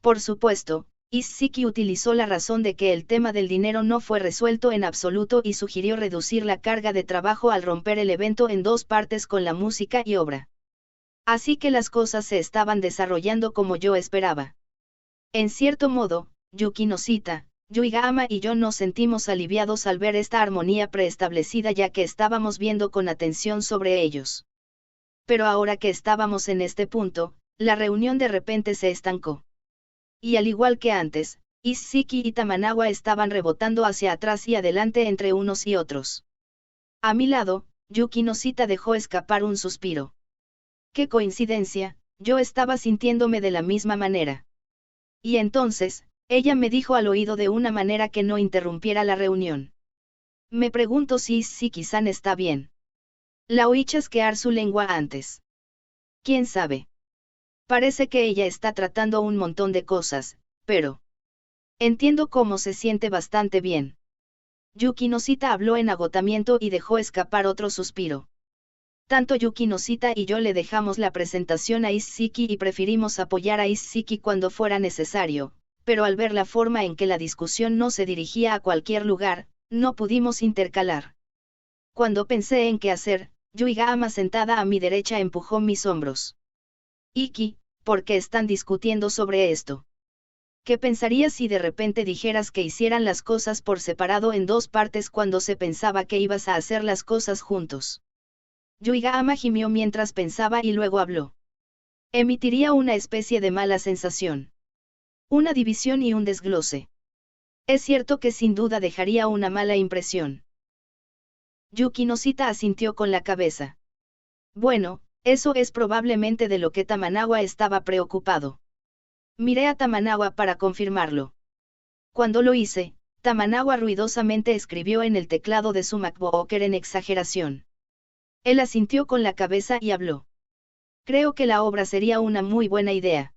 S1: Por supuesto, Isshiki utilizó la razón de que el tema del dinero no fue resuelto en absoluto y sugirió reducir la carga de trabajo al romper el evento en dos partes con la música y obra. Así que las cosas se estaban desarrollando como yo esperaba. En cierto modo, Yuki Noshita, Yuigama y yo nos sentimos aliviados al ver esta armonía preestablecida ya que estábamos viendo con atención sobre ellos. Pero ahora que estábamos en este punto, la reunión de repente se estancó. Y al igual que antes, Isshiki y Tamanawa estaban rebotando hacia atrás y adelante entre unos y otros. A mi lado, Yuki Noshita dejó escapar un suspiro. ¡Qué coincidencia! Yo estaba sintiéndome de la misma manera. Y entonces, ella me dijo al oído de una manera que no interrumpiera la reunión. Me pregunto si Isshiki-san está bien. La oí chasquear su lengua antes. ¿Quién sabe? Parece que ella está tratando un montón de cosas, pero entiendo cómo se siente bastante bien. Yuki Noshita habló en agotamiento y dejó escapar otro suspiro. Tanto Yuki Noshita y yo le dejamos la presentación a Isshiki y preferimos apoyar a Isshiki cuando fuera necesario, pero al ver la forma en que la discusión no se dirigía a cualquier lugar, no pudimos intercalar. Cuando pensé en qué hacer, Yuigama sentada a mi derecha empujó mis hombros. Iki, ¿por qué están discutiendo sobre esto? ¿Qué pensarías si de repente dijeras que hicieran las cosas por separado en dos partes cuando se pensaba que ibas a hacer las cosas juntos? Yuigama gimió mientras pensaba y luego habló. Emitiría una especie de mala sensación. Una división y un desglose. Es cierto que sin duda dejaría una mala impresión. Yuki Noshita asintió con la cabeza. Bueno, eso es probablemente de lo que Tamanawa estaba preocupado. Miré a Tamanawa para confirmarlo. Cuando lo hice, Tamanawa ruidosamente escribió en el teclado de su MacBook en exageración. Él asintió con la cabeza y habló. Creo que la obra sería una muy buena idea.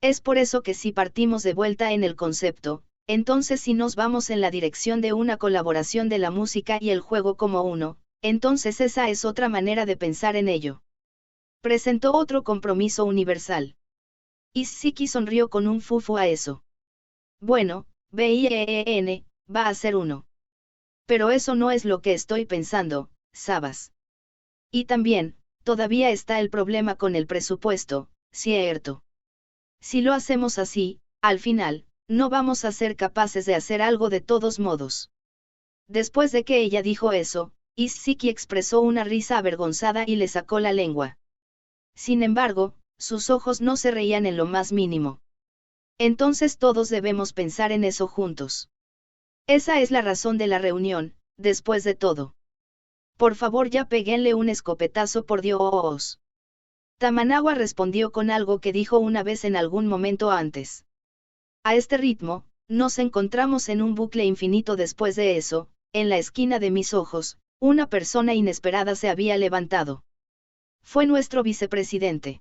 S1: Es por eso que si partimos de vuelta en el concepto, entonces si nos vamos en la dirección de una colaboración de la música y el juego como uno, entonces esa es otra manera de pensar en ello. Presentó otro compromiso universal. Isshiki sonrió con un fufu a eso. Bueno, BIEN, va a ser uno. Pero eso no es lo que estoy pensando, ¿sabes? Y también, todavía está el problema con el presupuesto, ¿cierto? Si lo hacemos así, al final, no vamos a ser capaces de hacer algo de todos modos. Después de que ella dijo eso, Isshiki expresó una risa avergonzada y le sacó la lengua. Sin embargo, sus ojos no se reían en lo más mínimo. Entonces todos debemos pensar en eso juntos. Esa es la razón de la reunión, después de todo. Por favor ya péguenle un escopetazo por Dios. Tamanawa respondió con algo que dijo una vez en algún momento antes. A este ritmo, nos encontramos en un bucle infinito. Después de eso, en la esquina de mis ojos, una persona inesperada se había levantado. Fue nuestro vicepresidente.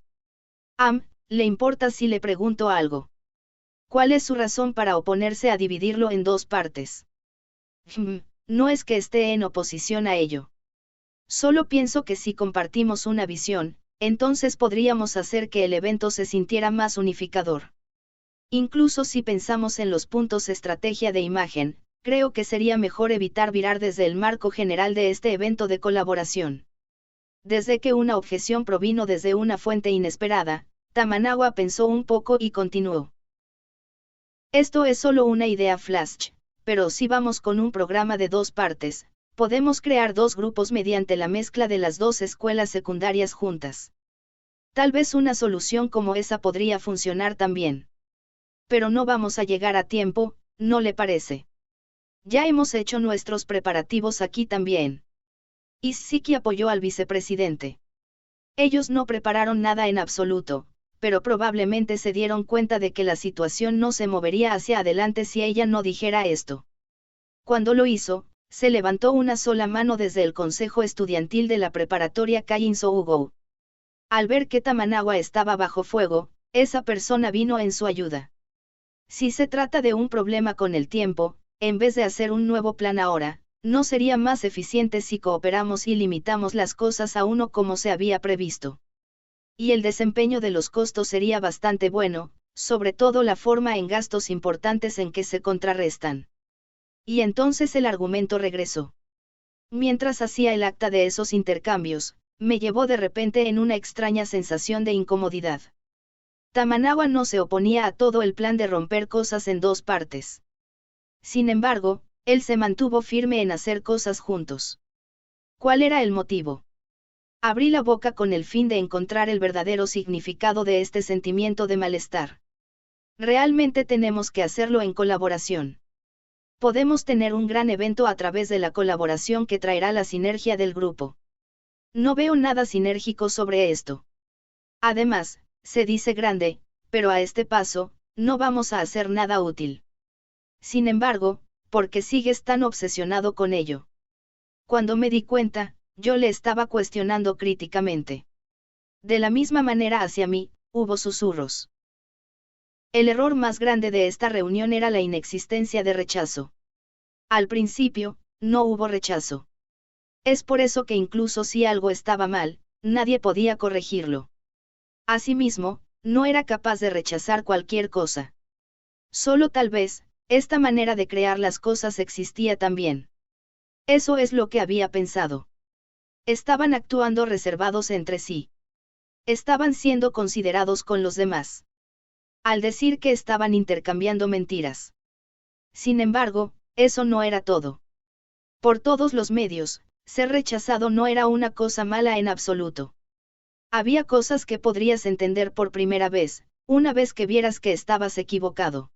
S1: ¿Le importa si le pregunto algo? ¿Cuál es su razón para oponerse a dividirlo en dos partes? No es que esté en oposición a ello. Solo pienso que si compartimos una visión, entonces podríamos hacer que el evento se sintiera más unificador. Incluso si pensamos en los puntos estrategia de imagen, creo que sería mejor evitar virar desde el marco general de este evento de colaboración. Desde que una objeción provino desde una fuente inesperada, Tamanawa pensó un poco y continuó. Esto es solo una idea flash, pero si vamos con un programa de dos partes, podemos crear dos grupos mediante la mezcla de las dos escuelas secundarias juntas. Tal vez una solución como esa podría funcionar también. Pero no vamos a llegar a tiempo, ¿no le parece? Ya hemos hecho nuestros preparativos aquí también. Isshiki apoyó al vicepresidente. Ellos no prepararon nada en absoluto, pero probablemente se dieron cuenta de que la situación no se movería hacia adelante si ella no dijera esto. Cuando lo hizo, se levantó una sola mano desde el consejo estudiantil de la preparatoria Kain Sougou. Al ver que Tamanawa estaba bajo fuego, esa persona vino en su ayuda. Si se trata de un problema con el tiempo, en vez de hacer un nuevo plan ahora, ¿no sería más eficiente si cooperamos y limitamos las cosas a uno como se había previsto? Y el desempeño de los costos sería bastante bueno, sobre todo la forma en gastos importantes en que se contrarrestan. Y entonces el argumento regresó. Mientras hacía el acta de esos intercambios, me llevó de repente en una extraña sensación de incomodidad. Tamanawa no se oponía a todo el plan de romper cosas en dos partes. Sin embargo, él se mantuvo firme en hacer cosas juntos. ¿Cuál era el motivo? Abrí la boca con el fin de encontrar el verdadero significado de este sentimiento de malestar. Realmente tenemos que hacerlo en colaboración. Podemos tener un gran evento a través de la colaboración que traerá la sinergia del grupo. No veo nada sinérgico sobre esto. Además, se dice grande, pero a este paso, no vamos a hacer nada útil. Sin embargo, ¿por qué sigues tan obsesionado con ello? Cuando me di cuenta, yo le estaba cuestionando críticamente. De la misma manera hacia mí, hubo susurros. El error más grande de esta reunión era la inexistencia de rechazo. Al principio, no hubo rechazo. Es por eso que incluso si algo estaba mal, nadie podía corregirlo. Asimismo, no era capaz de rechazar cualquier cosa. Solo tal vez, esta manera de crear las cosas existía también. Eso es lo que había pensado. Estaban actuando reservados entre sí. Estaban siendo considerados con los demás. Al decir que estaban intercambiando mentiras. Sin embargo, eso no era todo. Por todos los medios, ser rechazado no era una cosa mala en absoluto. Había cosas que podrías entender por primera vez, una vez que vieras que estabas equivocado.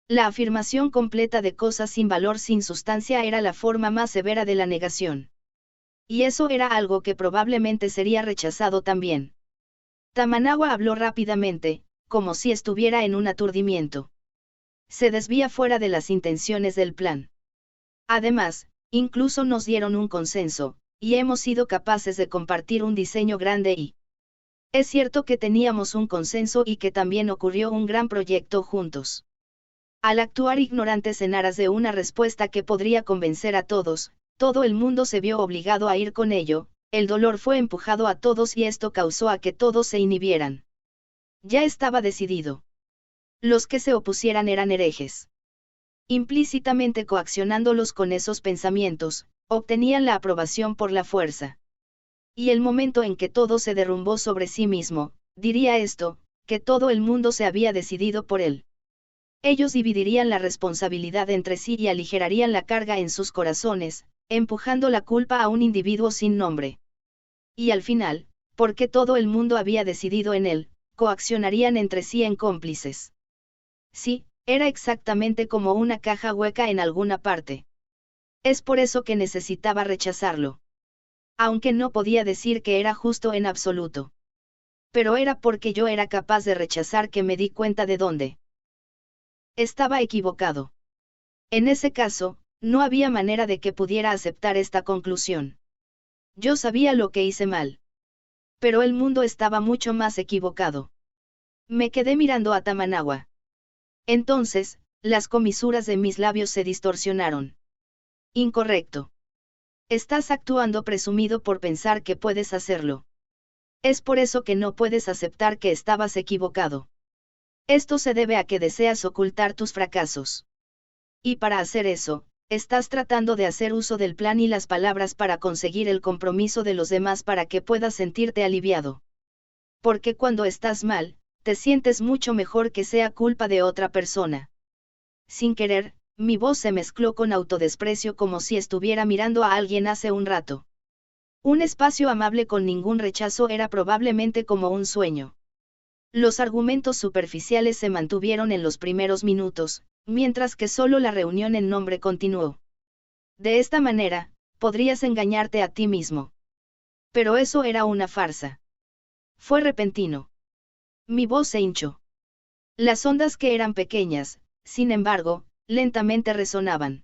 S1: La afirmación completa de cosas sin valor, sin sustancia, era la forma más severa de la negación. Y eso era algo que probablemente sería rechazado también. Tamanawa habló rápidamente, como si estuviera en un aturdimiento. Se desvía fuera de las intenciones del plan. Además, incluso nos dieron un consenso, y hemos sido capaces de compartir un diseño grande y... Es cierto que teníamos un consenso y que también ocurrió un gran proyecto juntos. Al actuar ignorantes en aras de una respuesta que podría convencer a todos, todo el mundo se vio obligado a ir con ello, el dolor fue empujado a todos y esto causó a que todos se inhibieran. Ya estaba decidido. Los que se opusieran eran herejes. Implícitamente coaccionándolos con esos pensamientos, obtenían la aprobación por la fuerza. Y el momento en que todo se derrumbó sobre sí mismo, diría esto, que todo el mundo se había decidido por él. Ellos dividirían la responsabilidad entre sí y aligerarían la carga en sus corazones, empujando la culpa a un individuo sin nombre. Y al final, porque todo el mundo había decidido en él, coaccionarían entre sí en cómplices. Sí, era exactamente como una caja hueca en alguna parte. Es por eso que necesitaba rechazarlo. Aunque no podía decir que era justo en absoluto. Pero era porque yo era capaz de rechazar que me di cuenta de dónde. Estaba equivocado. En ese caso, no había manera de que pudiera aceptar esta conclusión. Yo sabía lo que hice mal. Pero el mundo estaba mucho más equivocado. Me quedé mirando a Tamanawa. Entonces, las comisuras de mis labios se distorsionaron. Incorrecto. Estás actuando presumido por pensar que puedes hacerlo. Es por eso que no puedes aceptar que estabas equivocado. Esto se debe a que deseas ocultar tus fracasos. Y para hacer eso, estás tratando de hacer uso del plan y las palabras para conseguir el compromiso de los demás para que puedas sentirte aliviado. Porque cuando estás mal, te sientes mucho mejor que sea culpa de otra persona. Sin querer, mi voz se mezcló con autodesprecio como si estuviera mirando a alguien hace un rato. Un espacio amable con ningún rechazo era probablemente como un sueño. Los argumentos superficiales se mantuvieron en los primeros minutos, mientras que solo la reunión en nombre continuó. De esta manera, podrías engañarte a ti mismo. Pero eso era una farsa. Fue repentino. Mi voz se hinchó. Las ondas que eran pequeñas, sin embargo, lentamente resonaban.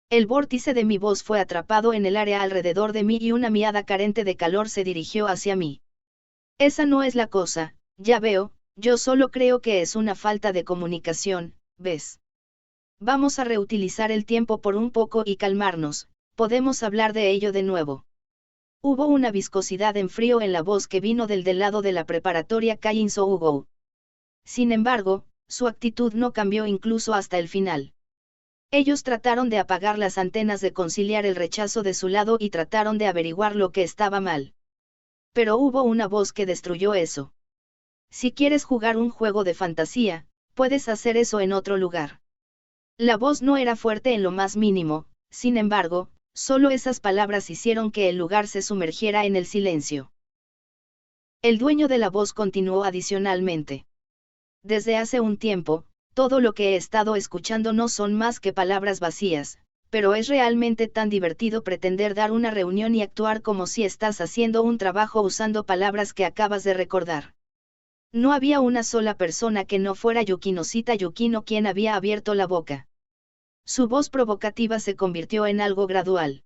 S1: El vórtice de mi voz fue atrapado en el área alrededor de mí y una miada carente de calor se dirigió hacia mí. Esa no es la cosa, ya veo, yo solo creo que es una falta de comunicación, ¿ves? Vamos a reutilizar el tiempo por un poco y calmarnos, podemos hablar de ello de nuevo. Hubo una viscosidad en frío en la voz que vino del lado de la preparatoria Kainsou Hugo. Sin embargo, su actitud no cambió incluso hasta el final. Ellos trataron de apagar las antenas, de conciliar el rechazo de su lado y trataron de averiguar lo que estaba mal. Pero hubo una voz que destruyó eso. Si quieres jugar un juego de fantasía, puedes hacer eso en otro lugar. La voz no era fuerte en lo más mínimo, sin embargo, solo esas palabras hicieron que el lugar se sumergiera en el silencio. El dueño de la voz continuó adicionalmente. Desde hace un tiempo, todo lo que he estado escuchando no son más que palabras vacías, pero es realmente tan divertido pretender dar una reunión y actuar como si estás haciendo un trabajo usando palabras que acabas de recordar. No había una sola persona que no fuera Yukinosita Yukino quien había abierto la boca. Su voz provocativa se convirtió en algo gradual.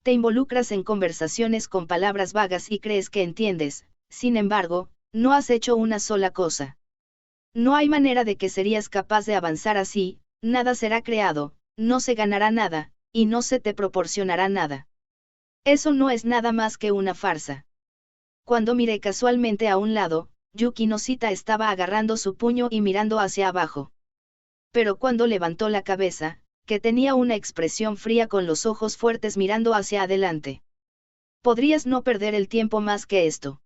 S1: Te involucras en conversaciones con palabras vagas y crees que entiendes, sin embargo, no has hecho una sola cosa. No hay manera de que serías capaz de avanzar así, nada será creado, no se ganará nada, y no se te proporcionará nada. Eso no es nada más que una farsa. Cuando miré casualmente a un lado, Yukinosita estaba agarrando su puño y mirando hacia abajo. Pero cuando levantó la cabeza, que tenía una expresión fría con los ojos fuertes mirando hacia adelante. Podrías no perder el tiempo más que esto.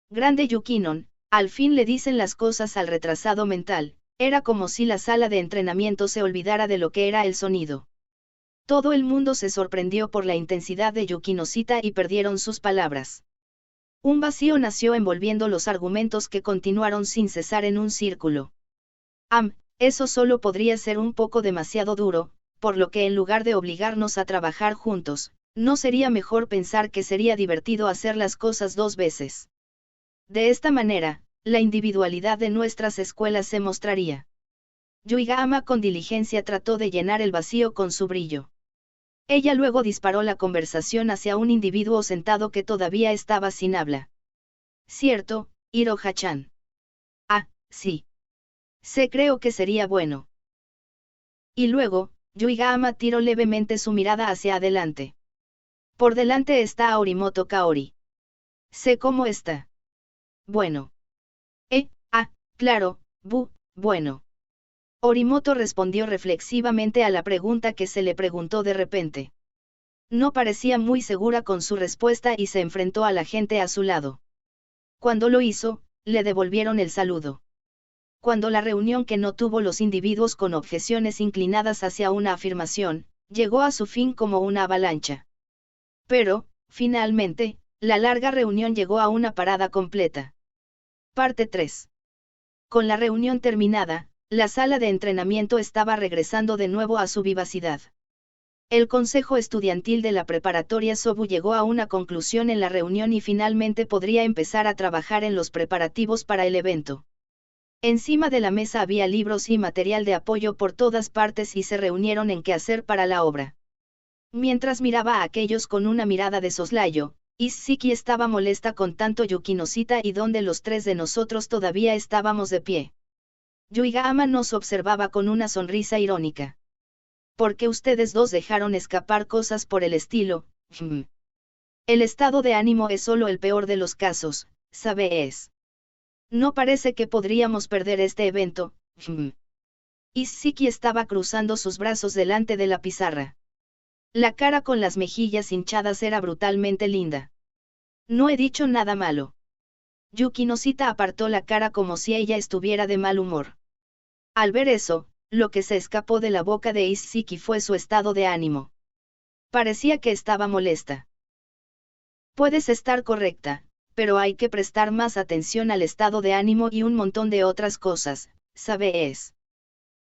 S1: Grande Yukinon, al fin le dicen las cosas al retrasado mental, era como si la sala de entrenamiento se olvidara de lo que era el sonido. Todo el mundo se sorprendió por la intensidad de Yukinosita y perdieron sus palabras. Un vacío nació envolviendo los argumentos que continuaron sin cesar en un círculo. Eso solo podría ser un poco demasiado duro, por lo que en lugar de obligarnos a trabajar juntos, ¿no sería mejor pensar que sería divertido hacer las cosas dos veces? De esta manera, la individualidad de nuestras escuelas se mostraría. Yuigama con diligencia trató de llenar el vacío con su brillo. Ella luego disparó la conversación hacia un individuo sentado que todavía estaba sin habla. Cierto, Hiroha-chan. Sí. Creo que sería bueno. Y luego, Yuigama tiró levemente su mirada hacia adelante. Por delante está Orimoto Kaori. Sé cómo está. Bueno. Claro, bueno. Orimoto respondió reflexivamente a la pregunta que se le preguntó de repente. No parecía muy segura con su respuesta y se enfrentó a la gente a su lado. Cuando lo hizo, le devolvieron el saludo. Cuando la reunión que no tuvo los individuos con objeciones inclinadas hacia una afirmación, llegó a su fin como una avalancha. Pero, finalmente, la larga reunión llegó a una parada completa. Parte 3. Con la reunión terminada, la sala de entrenamiento estaba regresando de nuevo a su vivacidad. El consejo estudiantil de la preparatoria Sobu llegó a una conclusión en la reunión y finalmente podría empezar a trabajar en los preparativos para el evento. Encima de la mesa había libros y material de apoyo por todas partes y se reunieron en qué hacer para la obra. Mientras miraba a aquellos con una mirada de soslayo, Isshiki estaba molesta con tanto Yukinosita y donde los tres de nosotros todavía estábamos de pie. Yuigahama nos observaba con una sonrisa irónica. ¿Por qué ustedes dos dejaron escapar cosas por el estilo? El estado de ánimo es solo el peor de los casos, ¿sabes? No parece que podríamos perder este evento. Isshiki estaba cruzando sus brazos delante de la pizarra. La cara con las mejillas hinchadas era brutalmente linda. No he dicho nada malo. Yukinosita apartó la cara como si ella estuviera de mal humor. Al ver eso, lo que se escapó de la boca de Isshiki fue su estado de ánimo. Parecía que estaba molesta. Puedes estar correcta, pero hay que prestar más atención al estado de ánimo y un montón de otras cosas, ¿sabes?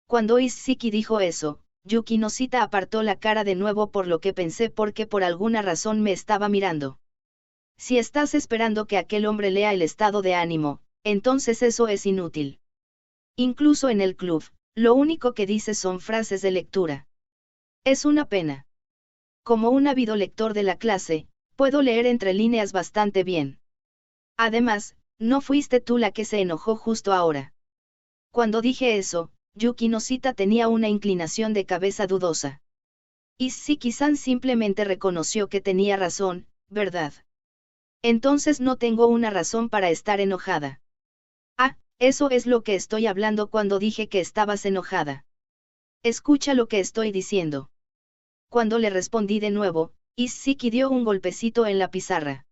S1: Cuando Isshiki dijo eso, Yukinosita apartó la cara de nuevo por lo que pensé porque por alguna razón me estaba mirando. Si estás esperando que aquel hombre lea el estado de ánimo, entonces eso es inútil. Incluso en el club, lo único que dice son frases de lectura. Es una pena. Como un ávido lector de la clase, puedo leer entre líneas bastante bien. Además, no fuiste tú la que se enojó justo ahora. Cuando dije eso, Yukinosita tenía una inclinación de cabeza dudosa. Isshiki-san simplemente reconoció que tenía razón, ¿verdad? Entonces no tengo una razón para estar enojada. Ah, eso es lo que estoy hablando cuando dije que estabas enojada. Escucha lo que estoy diciendo. Cuando le respondí de nuevo, Isshiki dio un golpecito en la pizarra.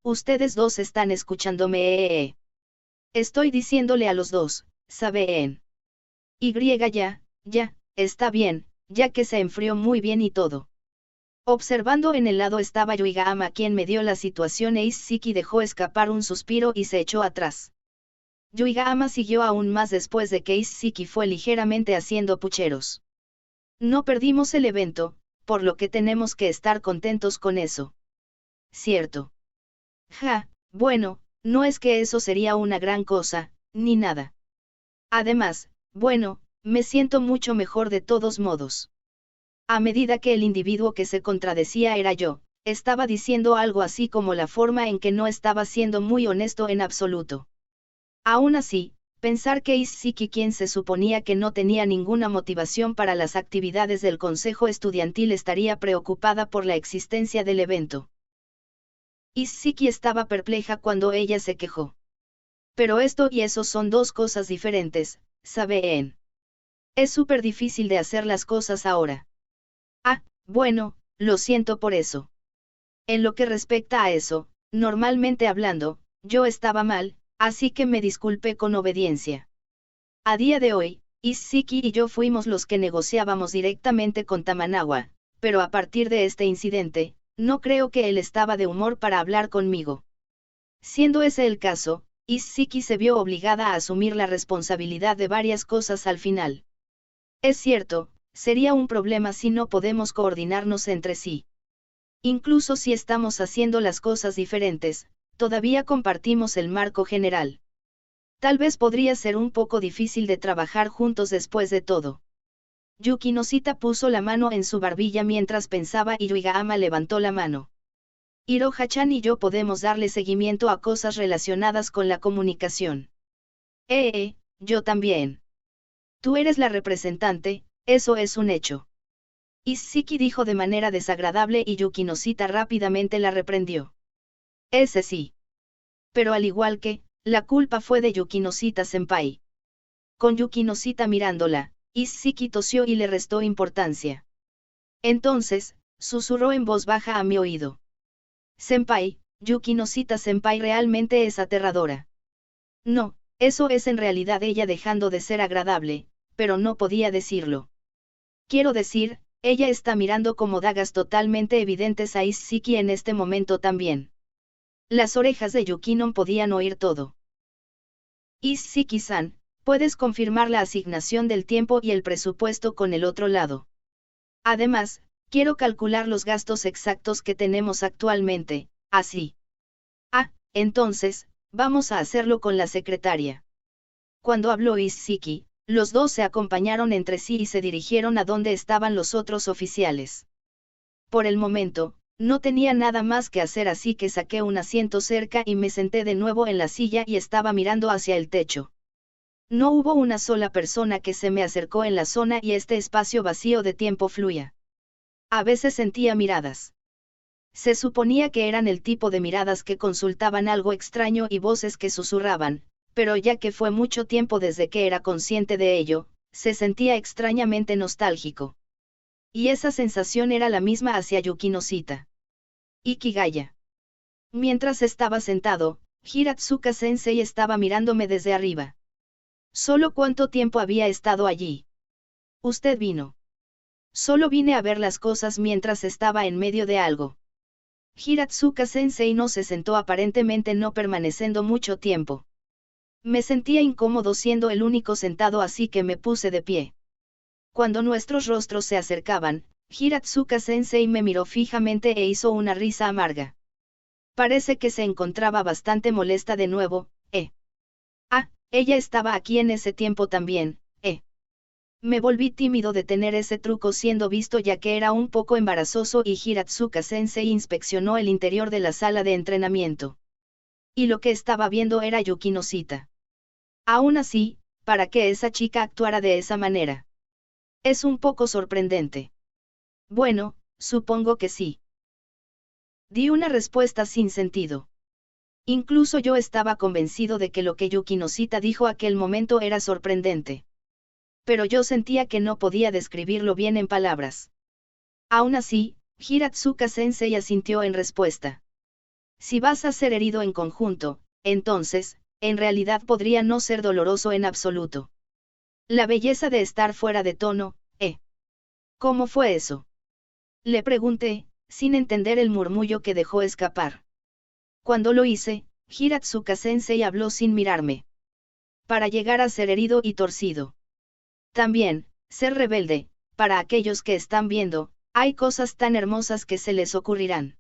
S1: Ustedes dos están escuchándome. Estoy diciéndole a los dos, ¿saben? Ya, está bien, ya que se enfrió muy bien y todo. Observando en el lado estaba Yuigahama quien me dio la situación e Isshiki dejó escapar un suspiro y se echó atrás. Yuigahama siguió aún más después de que Isshiki fue ligeramente haciendo pucheros. No perdimos el evento, por lo que tenemos que estar contentos con eso. ¿Cierto? Bueno, no es que eso sería una gran cosa, ni nada. Además, bueno, me siento mucho mejor de todos modos. A medida que el individuo que se contradecía era yo, estaba diciendo algo así como la forma en que no estaba siendo muy honesto en absoluto. Aún así, pensar que Isshiki, quien se suponía que no tenía ninguna motivación para las actividades del consejo estudiantil, estaría preocupada por la existencia del evento. Isshiki estaba perpleja cuando ella se quejó. Pero esto y eso son dos cosas diferentes, ¿saben? Es súper difícil de hacer las cosas ahora. Bueno, lo siento por eso. En lo que respecta a eso, normalmente hablando, yo estaba mal, así que me disculpé con obediencia. A día de hoy, Isshiki y yo fuimos los que negociábamos directamente con Tamanawa, pero a partir de este incidente, no creo que él estaba de humor para hablar conmigo. Siendo ese el caso, Isshiki se vio obligada a asumir la responsabilidad de varias cosas al final. Es cierto, sería un problema si no podemos coordinarnos entre sí. Incluso si estamos haciendo las cosas diferentes, todavía compartimos el marco general. Tal vez podría ser un poco difícil de trabajar juntos después de todo. Yukinosita puso la mano en su barbilla mientras pensaba y Yuigahama levantó la mano. Iroha-chan y yo podemos darle seguimiento a cosas relacionadas con la comunicación. Yo también. Tú eres la representante, eso es un hecho. Isshiki dijo de manera desagradable y Yukinosita rápidamente la reprendió. Ese sí. Pero al igual que, la culpa fue de Yukinosita-senpai. Con Yukinosita mirándola, Isshiki tosió y le restó importancia. Entonces, susurró en voz baja a mi oído. Senpai, Yukinosita-senpai realmente es aterradora. No, eso es en realidad ella dejando de ser agradable, pero no podía decirlo. Quiero decir, ella está mirando como dagas totalmente evidentes a Isshiki en este momento también. Las orejas de Yukinon podían oír todo. Isshiki-san, puedes confirmar la asignación del tiempo y el presupuesto con el otro lado. Además, quiero calcular los gastos exactos que tenemos actualmente, así. Entonces, vamos a hacerlo con la secretaria. Cuando habló Isshiki, los dos se acompañaron entre sí y se dirigieron a donde estaban los otros oficiales. Por el momento, no tenía nada más que hacer, así que saqué un asiento cerca y me senté de nuevo en la silla y estaba mirando hacia el techo. No hubo una sola persona que se me acercó en la zona y este espacio vacío de tiempo fluía. A veces sentía miradas. Se suponía que eran el tipo de miradas que consultaban algo extraño y voces que susurraban, pero ya que fue mucho tiempo desde que era consciente de ello, se sentía extrañamente nostálgico. Y esa sensación era la misma hacia Yukinosita. Ikigaya. Mientras estaba sentado, Hiratsuka Sensei estaba mirándome desde arriba. ¿Solo cuánto tiempo había estado allí? Usted vino. Solo vine a ver las cosas mientras estaba en medio de algo. Hiratsuka Sensei no se sentó, aparentemente no permaneciendo mucho tiempo. Me sentía incómodo siendo el único sentado, así que me puse de pie. Cuando nuestros rostros se acercaban, Hiratsuka Sensei me miró fijamente e hizo una risa amarga. Parece que se encontraba bastante molesta de nuevo, Ah, ella estaba aquí en ese tiempo también, Me volví tímido de tener ese truco siendo visto, ya que era un poco embarazoso, y Hiratsuka Sensei inspeccionó el interior de la sala de entrenamiento. Y lo que estaba viendo era Yukinosita. Aún así, ¿para qué esa chica actuara de esa manera? Es un poco sorprendente. Bueno, supongo que sí. Di una respuesta sin sentido. Incluso yo estaba convencido de que lo que Yukinosita dijo aquel momento era sorprendente. Pero yo sentía que no podía describirlo bien en palabras. Aún así, Hiratsuka Sensei asintió en respuesta. Si vas a ser herido en conjunto, entonces, en realidad podría no ser doloroso en absoluto. La belleza de estar fuera de tono, ¿Cómo fue eso? Le pregunté, sin entender el murmullo que dejó escapar. Cuando lo hice, Hiratsuka Sensei habló sin mirarme. Para llegar a ser herido y torcido. También, ser rebelde, para aquellos que están viendo, hay cosas tan hermosas que se les ocurrirán.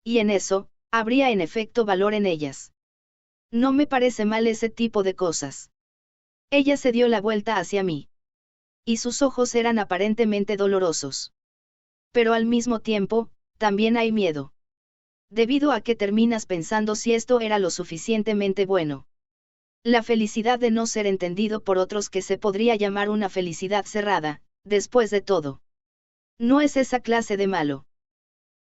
S1: Y en eso, habría en efecto valor en ellas. No me parece mal ese tipo de cosas. Ella se dio la vuelta hacia mí. Y sus ojos eran aparentemente dolorosos. Pero al mismo tiempo, también hay miedo. Debido a que terminas pensando si esto era lo suficientemente bueno. La felicidad de no ser entendido por otros, que se podría llamar una felicidad cerrada, después de todo. No es esa clase de malo.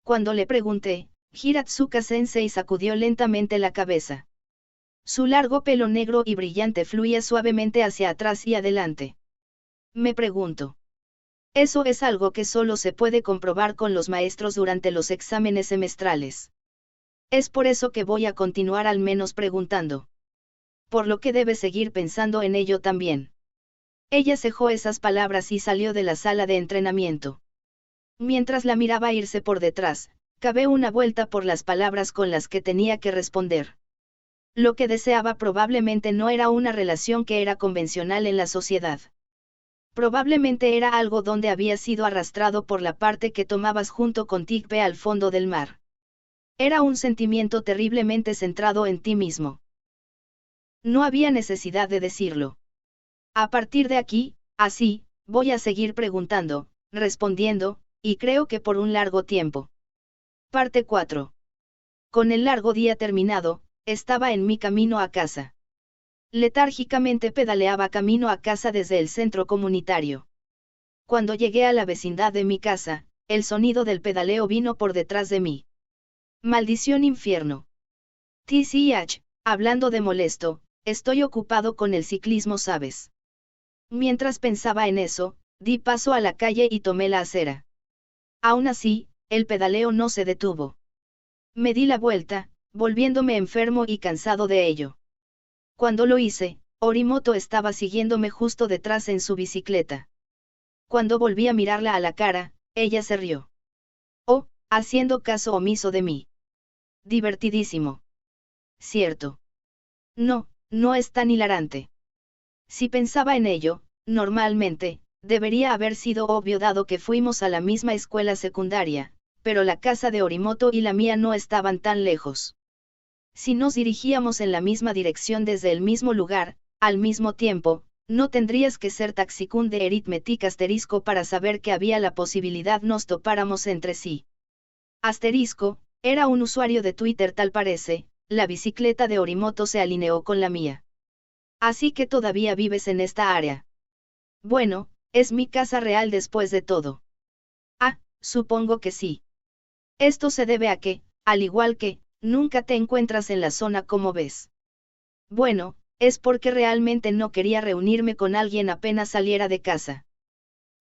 S1: Cuando le pregunté, Hiratsuka Sensei sacudió lentamente la cabeza. Su largo pelo negro y brillante fluía suavemente hacia atrás y adelante. Me pregunto. Eso es algo que solo se puede comprobar con los maestros durante los exámenes semestrales. Es por eso que voy a continuar al menos preguntando. Por lo que debe seguir pensando en ello también. Ella cejó esas palabras y salió de la sala de entrenamiento. Mientras la miraba irse por detrás, cabé una vuelta por las palabras con las que tenía que responder. Lo que deseaba probablemente no era una relación que era convencional en la sociedad. Probablemente era algo donde había sido arrastrado por la parte que tomabas junto con Tigpe al fondo del mar. Era un sentimiento terriblemente centrado en ti mismo. No había necesidad de decirlo. A partir de aquí, así, voy a seguir preguntando, respondiendo, y creo que por un largo tiempo. Parte 4. Con el largo día terminado, estaba en mi camino a casa. Letárgicamente pedaleaba camino a casa desde el centro comunitario. Cuando llegué a la vecindad de mi casa, el sonido del pedaleo vino por detrás de mí. Maldición infierno. TCH, hablando de molesto, estoy ocupado con el ciclismo, ¿sabes? Mientras pensaba en eso, di paso a la calle y tomé la acera. Aún así, el pedaleo no se detuvo. Me di la vuelta, volviéndome enfermo y cansado de ello. Cuando lo hice, Orimoto estaba siguiéndome justo detrás en su bicicleta. Cuando volví a mirarla a la cara, ella se rió. Oh, haciendo caso omiso de mí. Divertidísimo. Cierto. No, no es tan hilarante. Si pensaba en ello, normalmente, debería haber sido obvio dado que fuimos a la misma escuela secundaria, pero la casa de Orimoto y la mía no estaban tan lejos. Si nos dirigíamos en la misma dirección desde el mismo lugar, Al mismo tiempo, no tendrías que ser taxicún de aritmética asterisco para saber que había la posibilidad nos topáramos entre sí. Asterisco, era un usuario de Twitter tal parece, la bicicleta de Orimoto se alineó con la mía. Así que todavía vives en esta área. Bueno, es mi casa real después de todo. Ah, supongo que sí. Esto se debe a que, al igual que, nunca te encuentras en la zona como ves. Bueno, es porque realmente no quería reunirme con alguien apenas saliera de casa.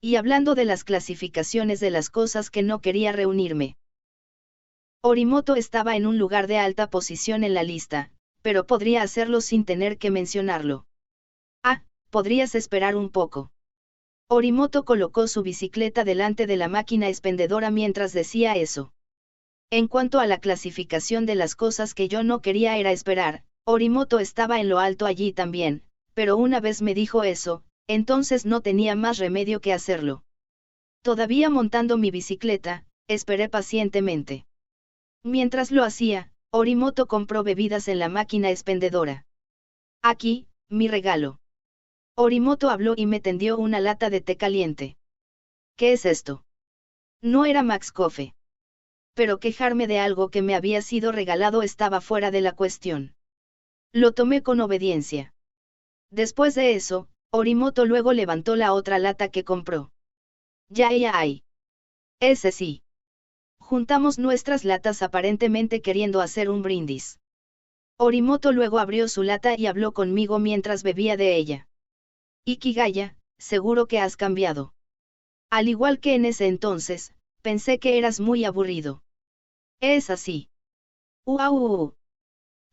S1: Y hablando de las clasificaciones de las cosas que no quería reunirme. Orimoto estaba en un lugar de alta posición en la lista, pero podría hacerlo sin tener que mencionarlo. Ah, podrías esperar un poco. Orimoto colocó su bicicleta delante de la máquina expendedora mientras decía eso. En cuanto a la clasificación de las cosas que yo no quería era esperar, Orimoto estaba en lo alto allí también, pero una vez me dijo eso, entonces no tenía más remedio que hacerlo. Todavía montando mi bicicleta, esperé pacientemente. Mientras lo hacía, Orimoto compró bebidas en la máquina expendedora. Aquí, mi regalo. Orimoto habló y me tendió una lata de té caliente. ¿Qué es esto? No era Max Coffee. Pero quejarme de algo que me había sido regalado estaba fuera de la cuestión. Lo tomé con obediencia. Después de eso, Orimoto luego levantó la otra lata que compró. Ya hay. Ese sí. Juntamos nuestras latas aparentemente queriendo hacer un brindis. Orimoto luego abrió su lata y habló conmigo mientras bebía de ella. Ikigaya, seguro que has cambiado. Al igual que en ese entonces, pensé que eras muy aburrido. Es así.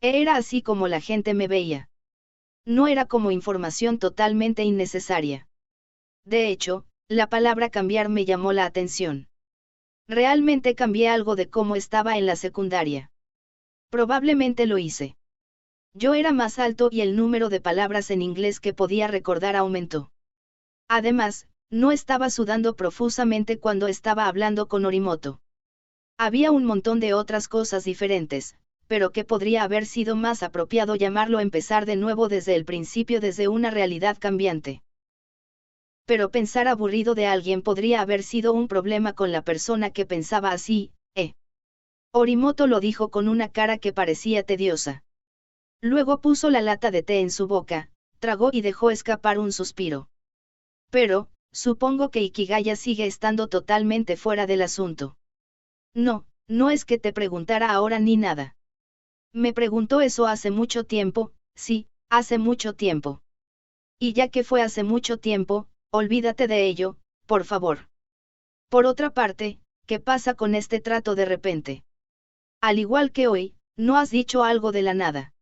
S1: Era así como la gente me veía. No era como información totalmente innecesaria. De hecho, la palabra cambiar me llamó la atención. Realmente cambié algo de cómo estaba en la secundaria. Probablemente lo hice. Yo era más alto y el número de palabras en inglés que podía recordar aumentó. Además, no estaba sudando profusamente cuando estaba hablando con Orimoto. Había un montón de otras cosas diferentes, pero que podría haber sido más apropiado llamarlo empezar de nuevo desde el principio desde una realidad cambiante. Pero pensar aburrido de alguien podría haber sido un problema con la persona que pensaba así, ¿eh? Orimoto lo dijo con una cara que parecía tediosa. Luego puso la lata de té en su boca, tragó y dejó escapar un suspiro. Pero, supongo que Ikigaya sigue estando totalmente fuera del asunto. No, no es que te preguntara ahora ni nada. Me preguntó eso hace mucho tiempo, sí, hace mucho tiempo. Y ya que fue hace mucho tiempo, olvídate de ello, por favor. Por otra parte, ¿qué pasa con este trato de repente? Al igual que hoy, no has dicho algo de la nada.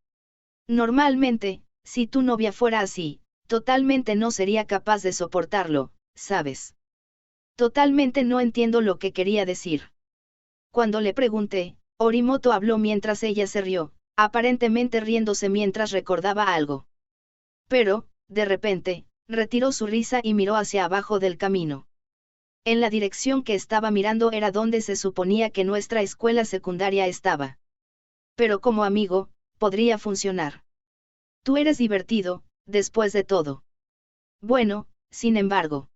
S1: Normalmente, si tu novia fuera así, totalmente no sería capaz de soportarlo, ¿sabes? Totalmente no entiendo lo que quería decir. Cuando le pregunté, Orimoto habló mientras ella se rió, aparentemente riéndose mientras recordaba algo. Pero, de repente, retiró su risa y miró hacia abajo del camino. En la dirección que estaba mirando era donde se suponía que nuestra escuela secundaria estaba. Pero como amigo, podría funcionar. Tú eres divertido, después de todo. Bueno, sin embargo.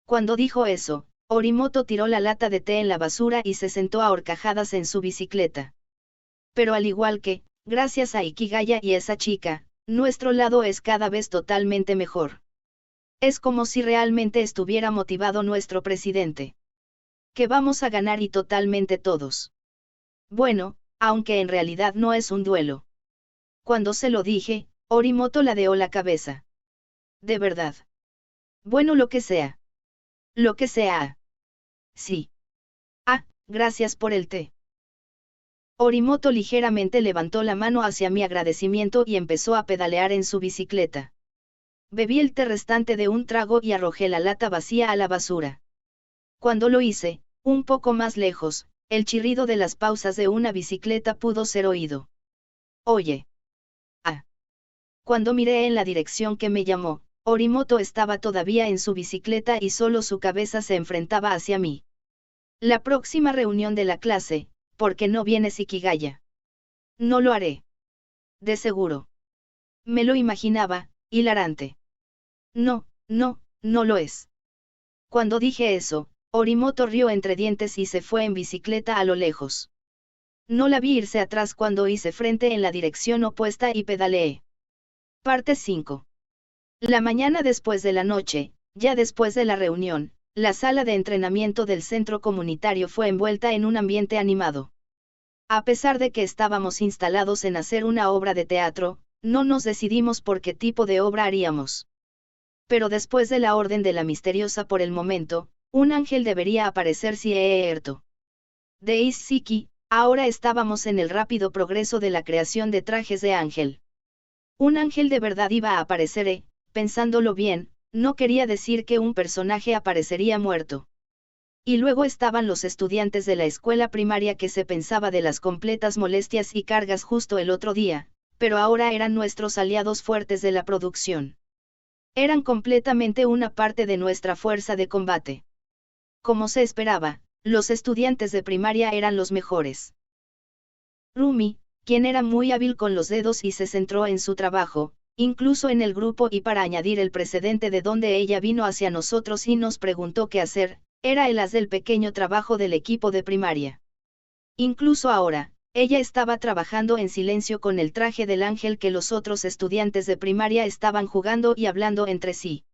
S1: Cuando dijo eso, Orimoto tiró la lata de té en la basura y se sentó a horcajadas en su bicicleta. Pero al igual que, gracias a Ikigaya y esa chica, nuestro lado es cada vez totalmente mejor. Es como si realmente estuviera motivado nuestro presidente. Que vamos a ganar y totalmente todos. Bueno, aunque en realidad no es un duelo. Cuando se lo dije, Orimoto ladeó la cabeza. De verdad. Bueno, lo que sea. Lo que sea. Sí. Ah, gracias por el té. Orimoto ligeramente levantó la mano hacia mi agradecimiento y empezó a pedalear en su bicicleta. Bebí el té restante de un trago y arrojé la lata vacía a la basura. Cuando lo hice, un poco más lejos, el chirrido de las pausas de una bicicleta pudo ser oído. Oye. Ah. Cuando miré en la dirección que me llamó, Orimoto estaba todavía en su bicicleta y solo su cabeza se enfrentaba hacia mí. La próxima reunión de la clase, ¿por qué no vienes Ikigaya? No lo haré. De seguro. Me lo imaginaba, hilarante. No, no, no lo es. Cuando dije eso, Orimoto rió entre dientes y se fue en bicicleta a lo lejos. No la vi irse atrás cuando hice frente en la dirección opuesta y pedaleé. Parte 5. La mañana después de la noche, ya después de la reunión, la sala de entrenamiento del centro comunitario fue envuelta en un ambiente animado. A pesar de que estábamos instalados en hacer una obra de teatro, no nos decidimos por qué tipo de obra haríamos. Pero después de la orden de la misteriosa por el momento, un ángel debería aparecer si cierto. De Isshiki, ahora estábamos en el rápido progreso de la creación de trajes de ángel. Un ángel de verdad iba a aparecer pensándolo bien, no quería decir que un personaje aparecería muerto. Y luego estaban los estudiantes de la escuela primaria que se pensaba de las completas molestias y cargas justo el otro día, pero ahora eran nuestros aliados fuertes de la producción. Eran completamente una parte de nuestra fuerza de combate. Como se esperaba, los estudiantes de primaria eran los mejores. Rumi, quien era muy hábil con los dedos y se centró en su trabajo, incluso en el grupo y para añadir el precedente de donde ella vino hacia nosotros y nos preguntó qué hacer, era el as del pequeño trabajo del equipo de primaria. Incluso ahora, ella estaba trabajando en silencio con el traje del ángel que los otros estudiantes de primaria estaban jugando y hablando entre sí.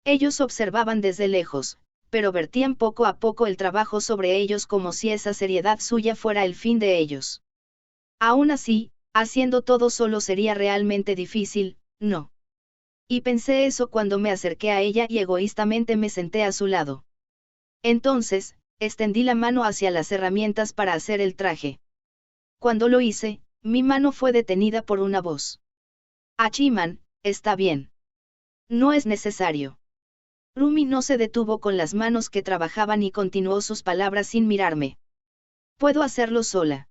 S1: Ellos observaban desde lejos, pero vertían poco a poco el trabajo sobre ellos como si esa seriedad suya fuera el fin de ellos. Aún así, haciendo todo solo sería realmente difícil, ¿no? Y pensé eso cuando me acerqué a ella y egoístamente me senté a su lado. Entonces, extendí la mano hacia las herramientas para hacer el traje. Cuando lo hice, mi mano fue detenida por una voz. Hachiman, está bien. No es necesario. Rumi no se detuvo con las manos que trabajaban y continuó sus palabras sin mirarme. Puedo hacerlo sola.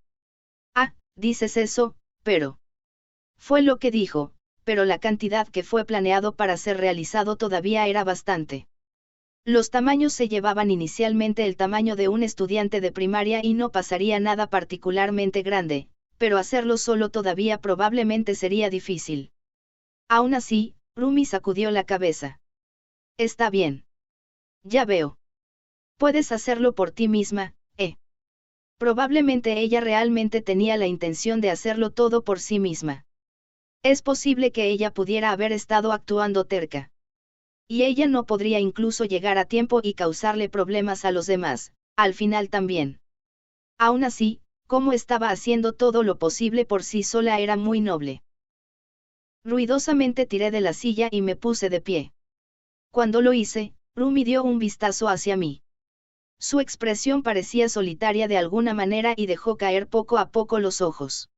S1: Ah, dices eso, pero... Fue lo que dijo, pero la cantidad que fue planeado para ser realizado todavía era bastante. Los tamaños se llevaban inicialmente el tamaño de un estudiante de primaria y no pasaría nada particularmente grande, pero hacerlo solo todavía probablemente sería difícil. Aún así, Rumi sacudió la cabeza. Está bien. Ya veo. Puedes hacerlo por ti misma, Probablemente ella realmente tenía la intención de hacerlo todo por sí misma. Es posible que ella pudiera haber estado actuando terca. Y ella no podría incluso llegar a tiempo y causarle problemas a los demás, al final también. Aún así, como estaba haciendo todo lo posible por sí sola era muy noble. Ruidosamente tiré de la silla y me puse de pie. Cuando lo hice, Rumi dio un vistazo hacia mí. Su expresión parecía solitaria de alguna manera y dejó caer poco a poco los ojos.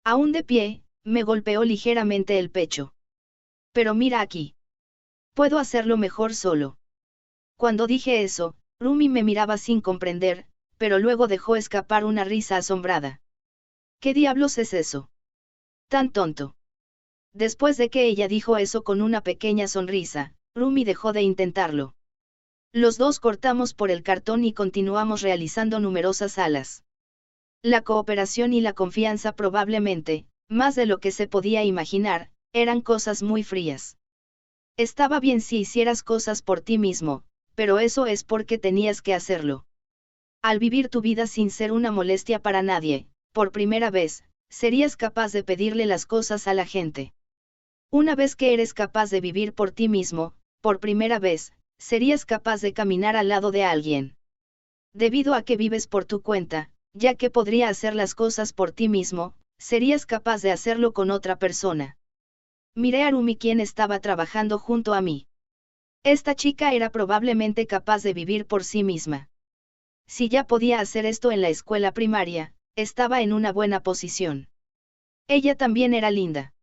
S1: Aún de pie, me golpeó ligeramente el pecho. Pero mira aquí. Puedo hacerlo mejor solo. Cuando dije eso, Rumi me miraba sin comprender, pero luego dejó escapar una risa asombrada. ¿Qué diablos es eso? Tan tonto. Después de que ella dijo eso con una pequeña sonrisa, Rumi dejó de intentarlo. Los dos cortamos por el cartón y continuamos realizando numerosas alas. La cooperación y la confianza probablemente, más de lo que se podía imaginar, eran cosas muy frías. Estaba bien si hicieras cosas por ti mismo, pero eso es porque tenías que hacerlo. Al vivir tu vida sin ser una molestia para nadie, por primera vez, serías capaz de pedirle las cosas a la gente. Una vez que eres capaz de vivir por ti mismo, por primera vez, serías capaz de caminar al lado de alguien. Debido a que vives por tu cuenta, ya que podría hacer las cosas por ti mismo, serías capaz de hacerlo con otra persona. Miré a Rumi quien estaba trabajando junto a mí. Esta chica era probablemente capaz de vivir por sí misma. Si ya podía hacer esto en la escuela primaria, estaba en una buena posición. Ella también era linda.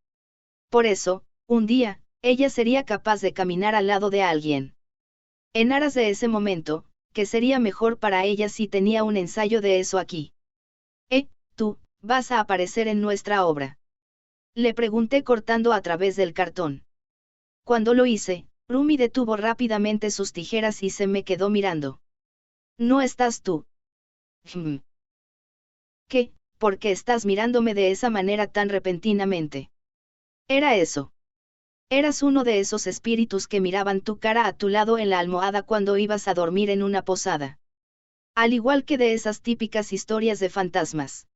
S1: Por eso, un día, ella sería capaz de caminar al lado de alguien. En aras de ese momento, que sería mejor para ella si tenía un ensayo de eso aquí. Tú, vas a aparecer en nuestra obra. Le pregunté cortando a través del cartón. Cuando lo hice, Rumi detuvo rápidamente sus tijeras y se me quedó mirando. ¿No estás tú? ¿Qué? ¿Por qué estás mirándome de esa manera tan repentinamente? Era eso. Eras uno de esos espíritus que miraban tu cara a tu lado en la almohada cuando ibas a dormir en una posada. Al igual que de esas típicas historias de fantasmas.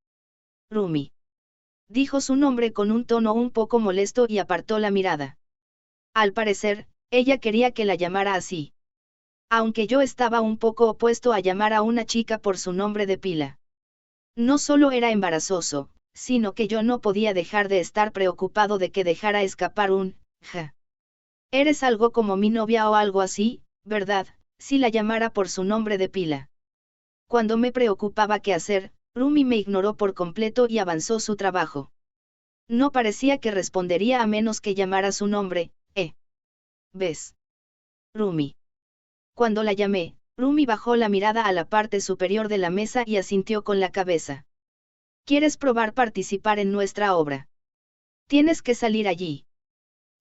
S1: Rumi. Dijo su nombre con un tono un poco molesto y apartó la mirada. Al parecer, ella quería que la llamara así. Aunque yo estaba un poco opuesto a llamar a una chica por su nombre de pila. No solo era embarazoso, sino que yo no podía dejar de estar preocupado de que dejara escapar un, ja. Eres algo como mi novia o algo así, ¿verdad? Si la llamara por su nombre de pila. Cuando me preocupaba qué hacer, Rumi me ignoró por completo y avanzó su trabajo. No parecía que respondería a menos que llamara su nombre, ¿Ves? Rumi. Cuando la llamé, Rumi bajó la mirada a la parte superior de la mesa y asintió con la cabeza. ¿Quieres probar participar en nuestra obra? Tienes que salir allí.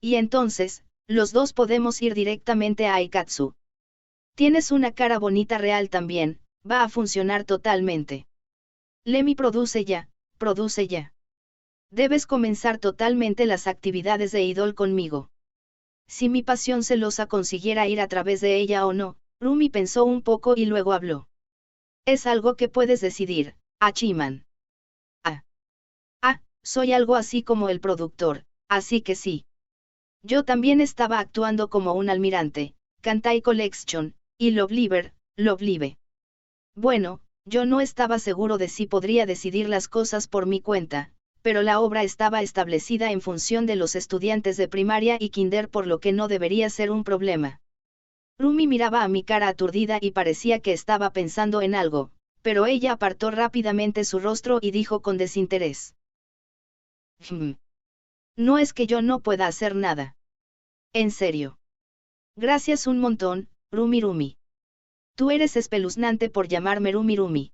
S1: Y entonces, los dos podemos ir directamente a Aikatsu. Tienes una cara bonita real también, va a funcionar totalmente. Lemmy produce ya. Debes comenzar totalmente las actividades de idol conmigo. Si mi pasión celosa consiguiera ir a través de ella o no, Rumi pensó un poco y luego habló. Es algo que puedes decidir, Hachiman. Soy algo así como el productor, así que sí. Yo también estaba actuando como un almirante, Kantai Collection, y Love Live. Bueno, yo no estaba seguro de si podría decidir las cosas por mi cuenta, pero la obra estaba establecida en función de los estudiantes de primaria y kinder, por lo que no debería ser un problema. Rumi miraba a mi cara aturdida y parecía que estaba pensando en algo, pero ella apartó rápidamente su rostro y dijo con desinterés. No es que yo no pueda hacer nada. En serio. Gracias un montón, Rumi. Tú eres espeluznante por llamarme Rumi.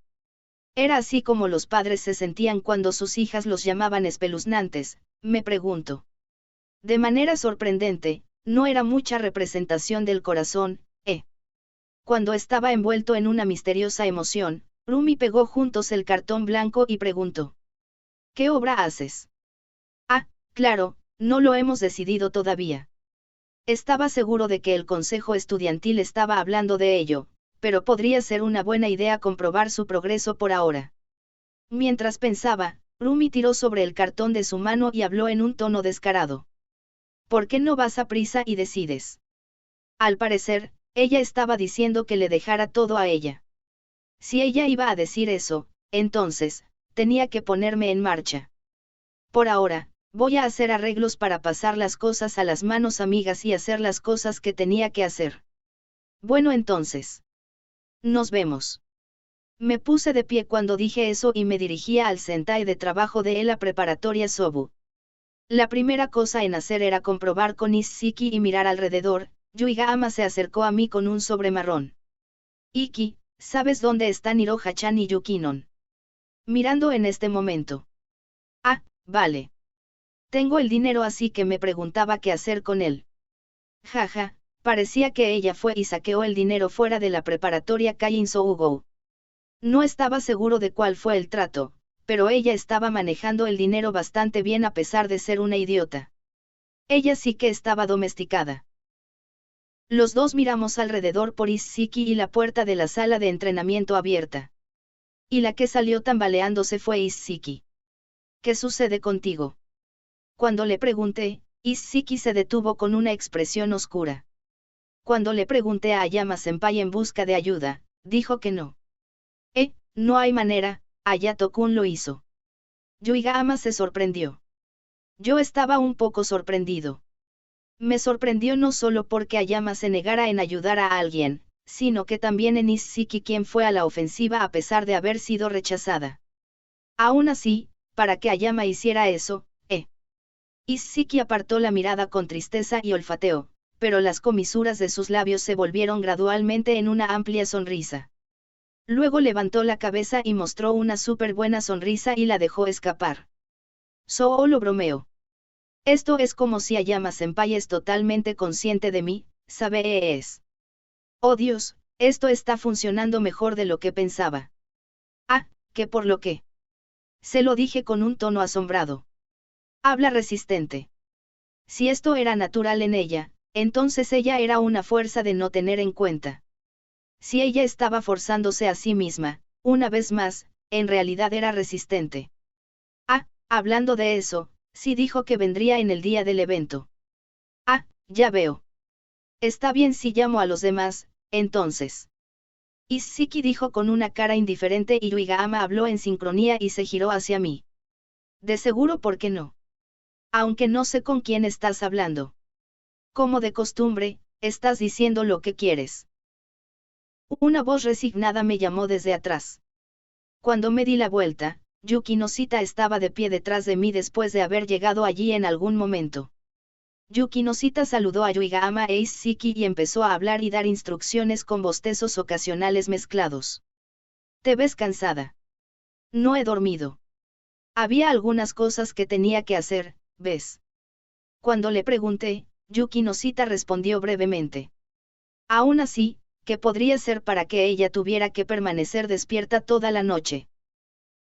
S1: Era así como los padres se sentían cuando sus hijas los llamaban espeluznantes, me pregunto. De manera sorprendente, no era mucha representación del corazón, Cuando estaba envuelto en una misteriosa emoción, Rumi pegó juntos el cartón blanco y preguntó. ¿Qué obra haces? Claro, no lo hemos decidido todavía. Estaba seguro de que el consejo estudiantil estaba hablando de ello, pero podría ser una buena idea comprobar su progreso por ahora. Mientras pensaba, Rumi tiró sobre el cartón de su mano y habló en un tono descarado. ¿Por qué no vas a prisa y decides? Al parecer, ella estaba diciendo que le dejara todo a ella. Si ella iba a decir eso, entonces, tenía que ponerme en marcha. Por ahora, voy a hacer arreglos para pasar las cosas a las manos amigas y hacer las cosas que tenía que hacer. Bueno, entonces. Nos vemos. Me puse de pie cuando dije eso y me dirigía al sentai de trabajo de la preparatoria Sobu. La primera cosa en hacer era comprobar con Isshiki y mirar alrededor. Yuiga-ama se acercó a mí con un sobre marrón. Iki, ¿sabes dónde están Iroha-chan y Yukinon? Mirando en este momento. Vale. Tengo el dinero, así que me preguntaba qué hacer con él. Jaja, parecía que ella fue y saqueó el dinero fuera de la preparatoria Kain Sougou. No estaba seguro de cuál fue el trato, pero ella estaba manejando el dinero bastante bien a pesar de ser una idiota. Ella sí que estaba domesticada. Los dos miramos alrededor por Isshiki y la puerta de la sala de entrenamiento abierta. Y la que salió tambaleándose fue Isshiki. ¿Qué sucede contigo? Cuando le pregunté, Isshiki se detuvo con una expresión oscura. Cuando le pregunté a Ayama-senpai en busca de ayuda, dijo que no. No hay manera, Ayato-kun lo hizo. Yuiga-ama se sorprendió. Yo estaba un poco sorprendido. Me sorprendió no solo porque Ayama se negara en ayudar a alguien, sino que también en Isshiki, quien fue a la ofensiva a pesar de haber sido rechazada. Aún así, para que Ayama hiciera eso, Isshiki apartó la mirada con tristeza y olfateó, pero las comisuras de sus labios se volvieron gradualmente en una amplia sonrisa. Luego levantó la cabeza y mostró una súper buena sonrisa y la dejó escapar. Solo bromeo. Esto es como si Ayama-senpai es totalmente consciente de mí, ¿sabes? Oh Dios, esto está funcionando mejor de lo que pensaba. ¿Qué por lo que? Se lo dije con un tono asombrado. Habla resistente. Si esto era natural en ella, entonces ella era una fuerza de no tener en cuenta. Si ella estaba forzándose a sí misma, una vez más, en realidad era resistente. Ah, hablando de eso, sí dijo que vendría en el día del evento. Ah, ya veo. Está bien si llamo a los demás, entonces. Isshiki dijo con una cara indiferente y Yuigahama habló en sincronía y se giró hacia mí. De seguro, ¿por qué no? Aunque no sé con quién estás hablando. Como de costumbre, estás diciendo lo que quieres. Una voz resignada me llamó desde atrás. Cuando me di la vuelta, Yuki Noshita estaba de pie detrás de mí después de haber llegado allí en algún momento. Yuki Noshita saludó a Yuigahama e Isshiki y empezó a hablar y dar instrucciones con bostezos ocasionales mezclados. ¿Te ves cansada? No he dormido. Había algunas cosas que tenía que hacer, ¿ves? Cuando le pregunté, Yuki Noshita respondió brevemente. Aún así, ¿qué podría ser para que ella tuviera que permanecer despierta toda la noche?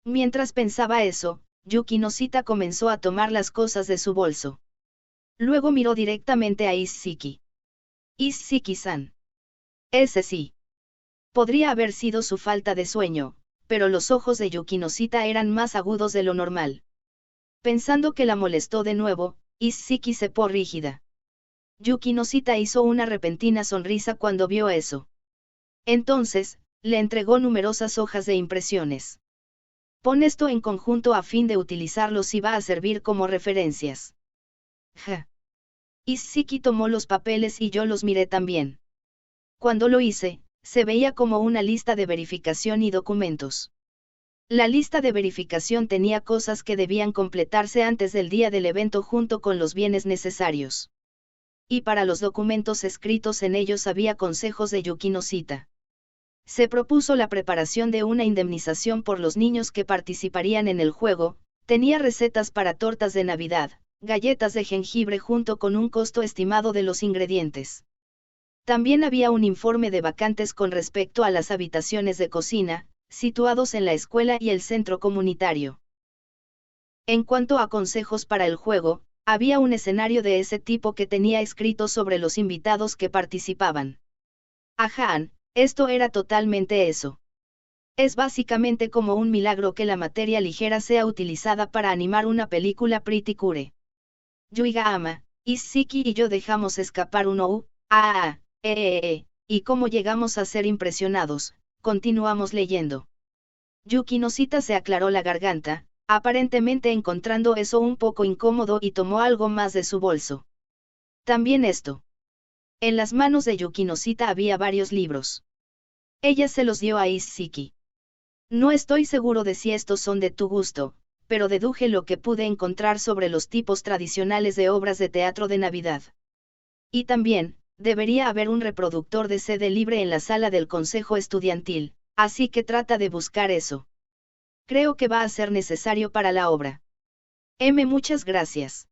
S1: Mientras pensaba eso, Yuki Noshita comenzó a tomar las cosas de su bolso. Luego miró directamente a Isshiki. Isshiki-san. Ese sí. Podría haber sido su falta de sueño, pero los ojos de Yuki Noshita eran más agudos de lo normal. Pensando que la molestó de nuevo, Isshiki se puso rígida. Yuki Noshita hizo una repentina sonrisa cuando vio eso. Entonces, le entregó numerosas hojas de impresiones. Pon esto en conjunto a fin de utilizarlo si va a servir como referencias. Ja. Isshiki tomó los papeles y yo los miré también. Cuando lo hice, se veía como una lista de verificación y documentos. La lista de verificación tenía cosas que debían completarse antes del día del evento junto con los bienes necesarios. Y para los documentos escritos en ellos había consejos de Yuki Noshita. Se propuso la preparación de una indemnización por los niños que participarían en el juego, tenía recetas para tortas de Navidad, galletas de jengibre junto con un costo estimado de los ingredientes. También había un informe de vacantes con respecto a las habitaciones de cocina, situados en la escuela y el centro comunitario. En cuanto a consejos para el juego, había un escenario de ese tipo que tenía escrito sobre los invitados que participaban. Ajá, esto era totalmente eso. Es básicamente como un milagro que la materia ligera sea utilizada para animar una película Pretty Cure. Yuigahama, Isshiki y yo dejamos escapar un y como llegamos a ser impresionados, continuamos leyendo. Yuki Noshita se aclaró la garganta, aparentemente encontrando eso un poco incómodo y tomó algo más de su bolso. También esto. En las manos de Yuki Noshita había varios libros. Ella se los dio a Isshiki. No estoy seguro de si estos son de tu gusto, pero deduje lo que pude encontrar sobre los tipos tradicionales de obras de teatro de Navidad. Y también, debería haber un reproductor de CD libre en la sala del consejo estudiantil, así que trata de buscar eso. Creo que va a ser necesario para la obra. Muchas gracias.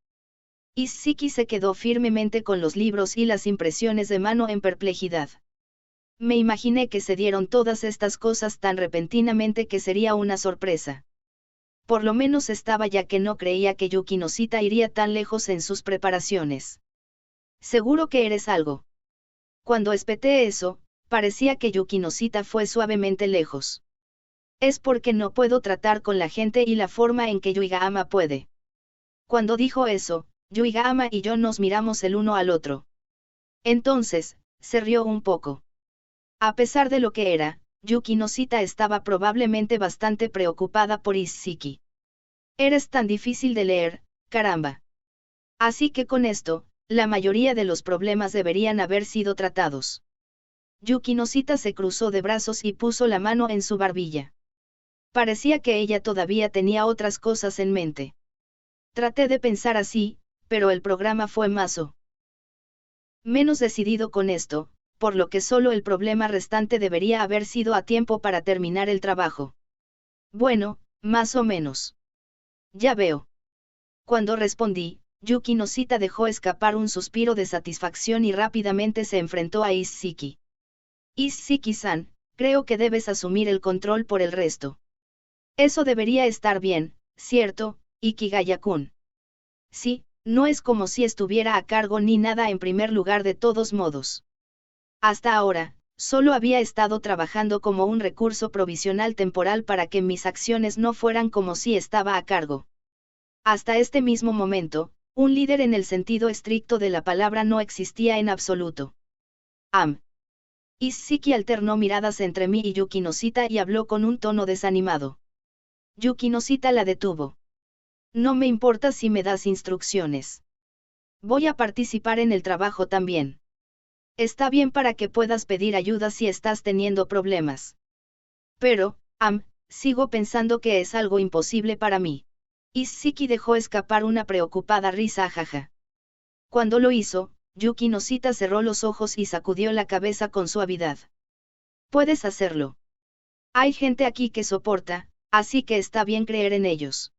S1: Isshiki se quedó firmemente con los libros y las impresiones de mano en perplejidad. Me imaginé que se dieron todas estas cosas tan repentinamente que sería una sorpresa. Por lo menos estaba ya que no creía que Yuki Noshita iría tan lejos en sus preparaciones. Seguro que eres algo. Cuando espeté eso, parecía que Yuki Noshita fue suavemente lejos. Es porque no puedo tratar con la gente y la forma en que Yuigahama puede. Cuando dijo eso, Yuigahama y yo nos miramos el uno al otro. Entonces, se rió un poco. A pesar de lo que era, Yuki Noshita estaba probablemente bastante preocupada por Isshiki. Eres tan difícil de leer, caramba. Así que con esto, la mayoría de los problemas deberían haber sido tratados. Yuki Noshita se cruzó de brazos y puso la mano en su barbilla. Parecía que ella todavía tenía otras cosas en mente. Traté de pensar así, pero el programa fue más o menos decidido con esto, por lo que solo el problema restante debería haber sido a tiempo para terminar el trabajo. Bueno, más o menos. Ya veo. Cuando respondí, Yuki Noshita dejó escapar un suspiro de satisfacción y rápidamente se enfrentó a Isshiki. Isshiki-san, creo que debes asumir el control por el resto. Eso debería estar bien, ¿cierto, Ikigaya-kun? Sí, No es como si estuviera a cargo ni nada en primer lugar de todos modos. Hasta ahora, solo había estado trabajando como un recurso provisional temporal para que mis acciones no fueran como si estaba a cargo. Hasta este mismo momento, un líder en el sentido estricto de la palabra no existía en absoluto. Isshiki alternó miradas entre mí y Yukinosita y habló con un tono desanimado. Yukinosita la detuvo. No me importa si me das instrucciones. Voy a participar en el trabajo también. Está bien para que puedas pedir ayuda si estás teniendo problemas. Pero, sigo pensando que es algo imposible para mí. Isshiki dejó escapar una preocupada risa ajaja. Cuando lo hizo, Yukinosita cerró los ojos y sacudió la cabeza con suavidad. Puedes hacerlo. Hay gente aquí que soporta, así que está bien creer en ellos.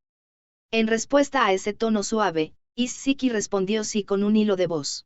S1: En respuesta a ese tono suave, Isshiki respondió sí con un hilo de voz.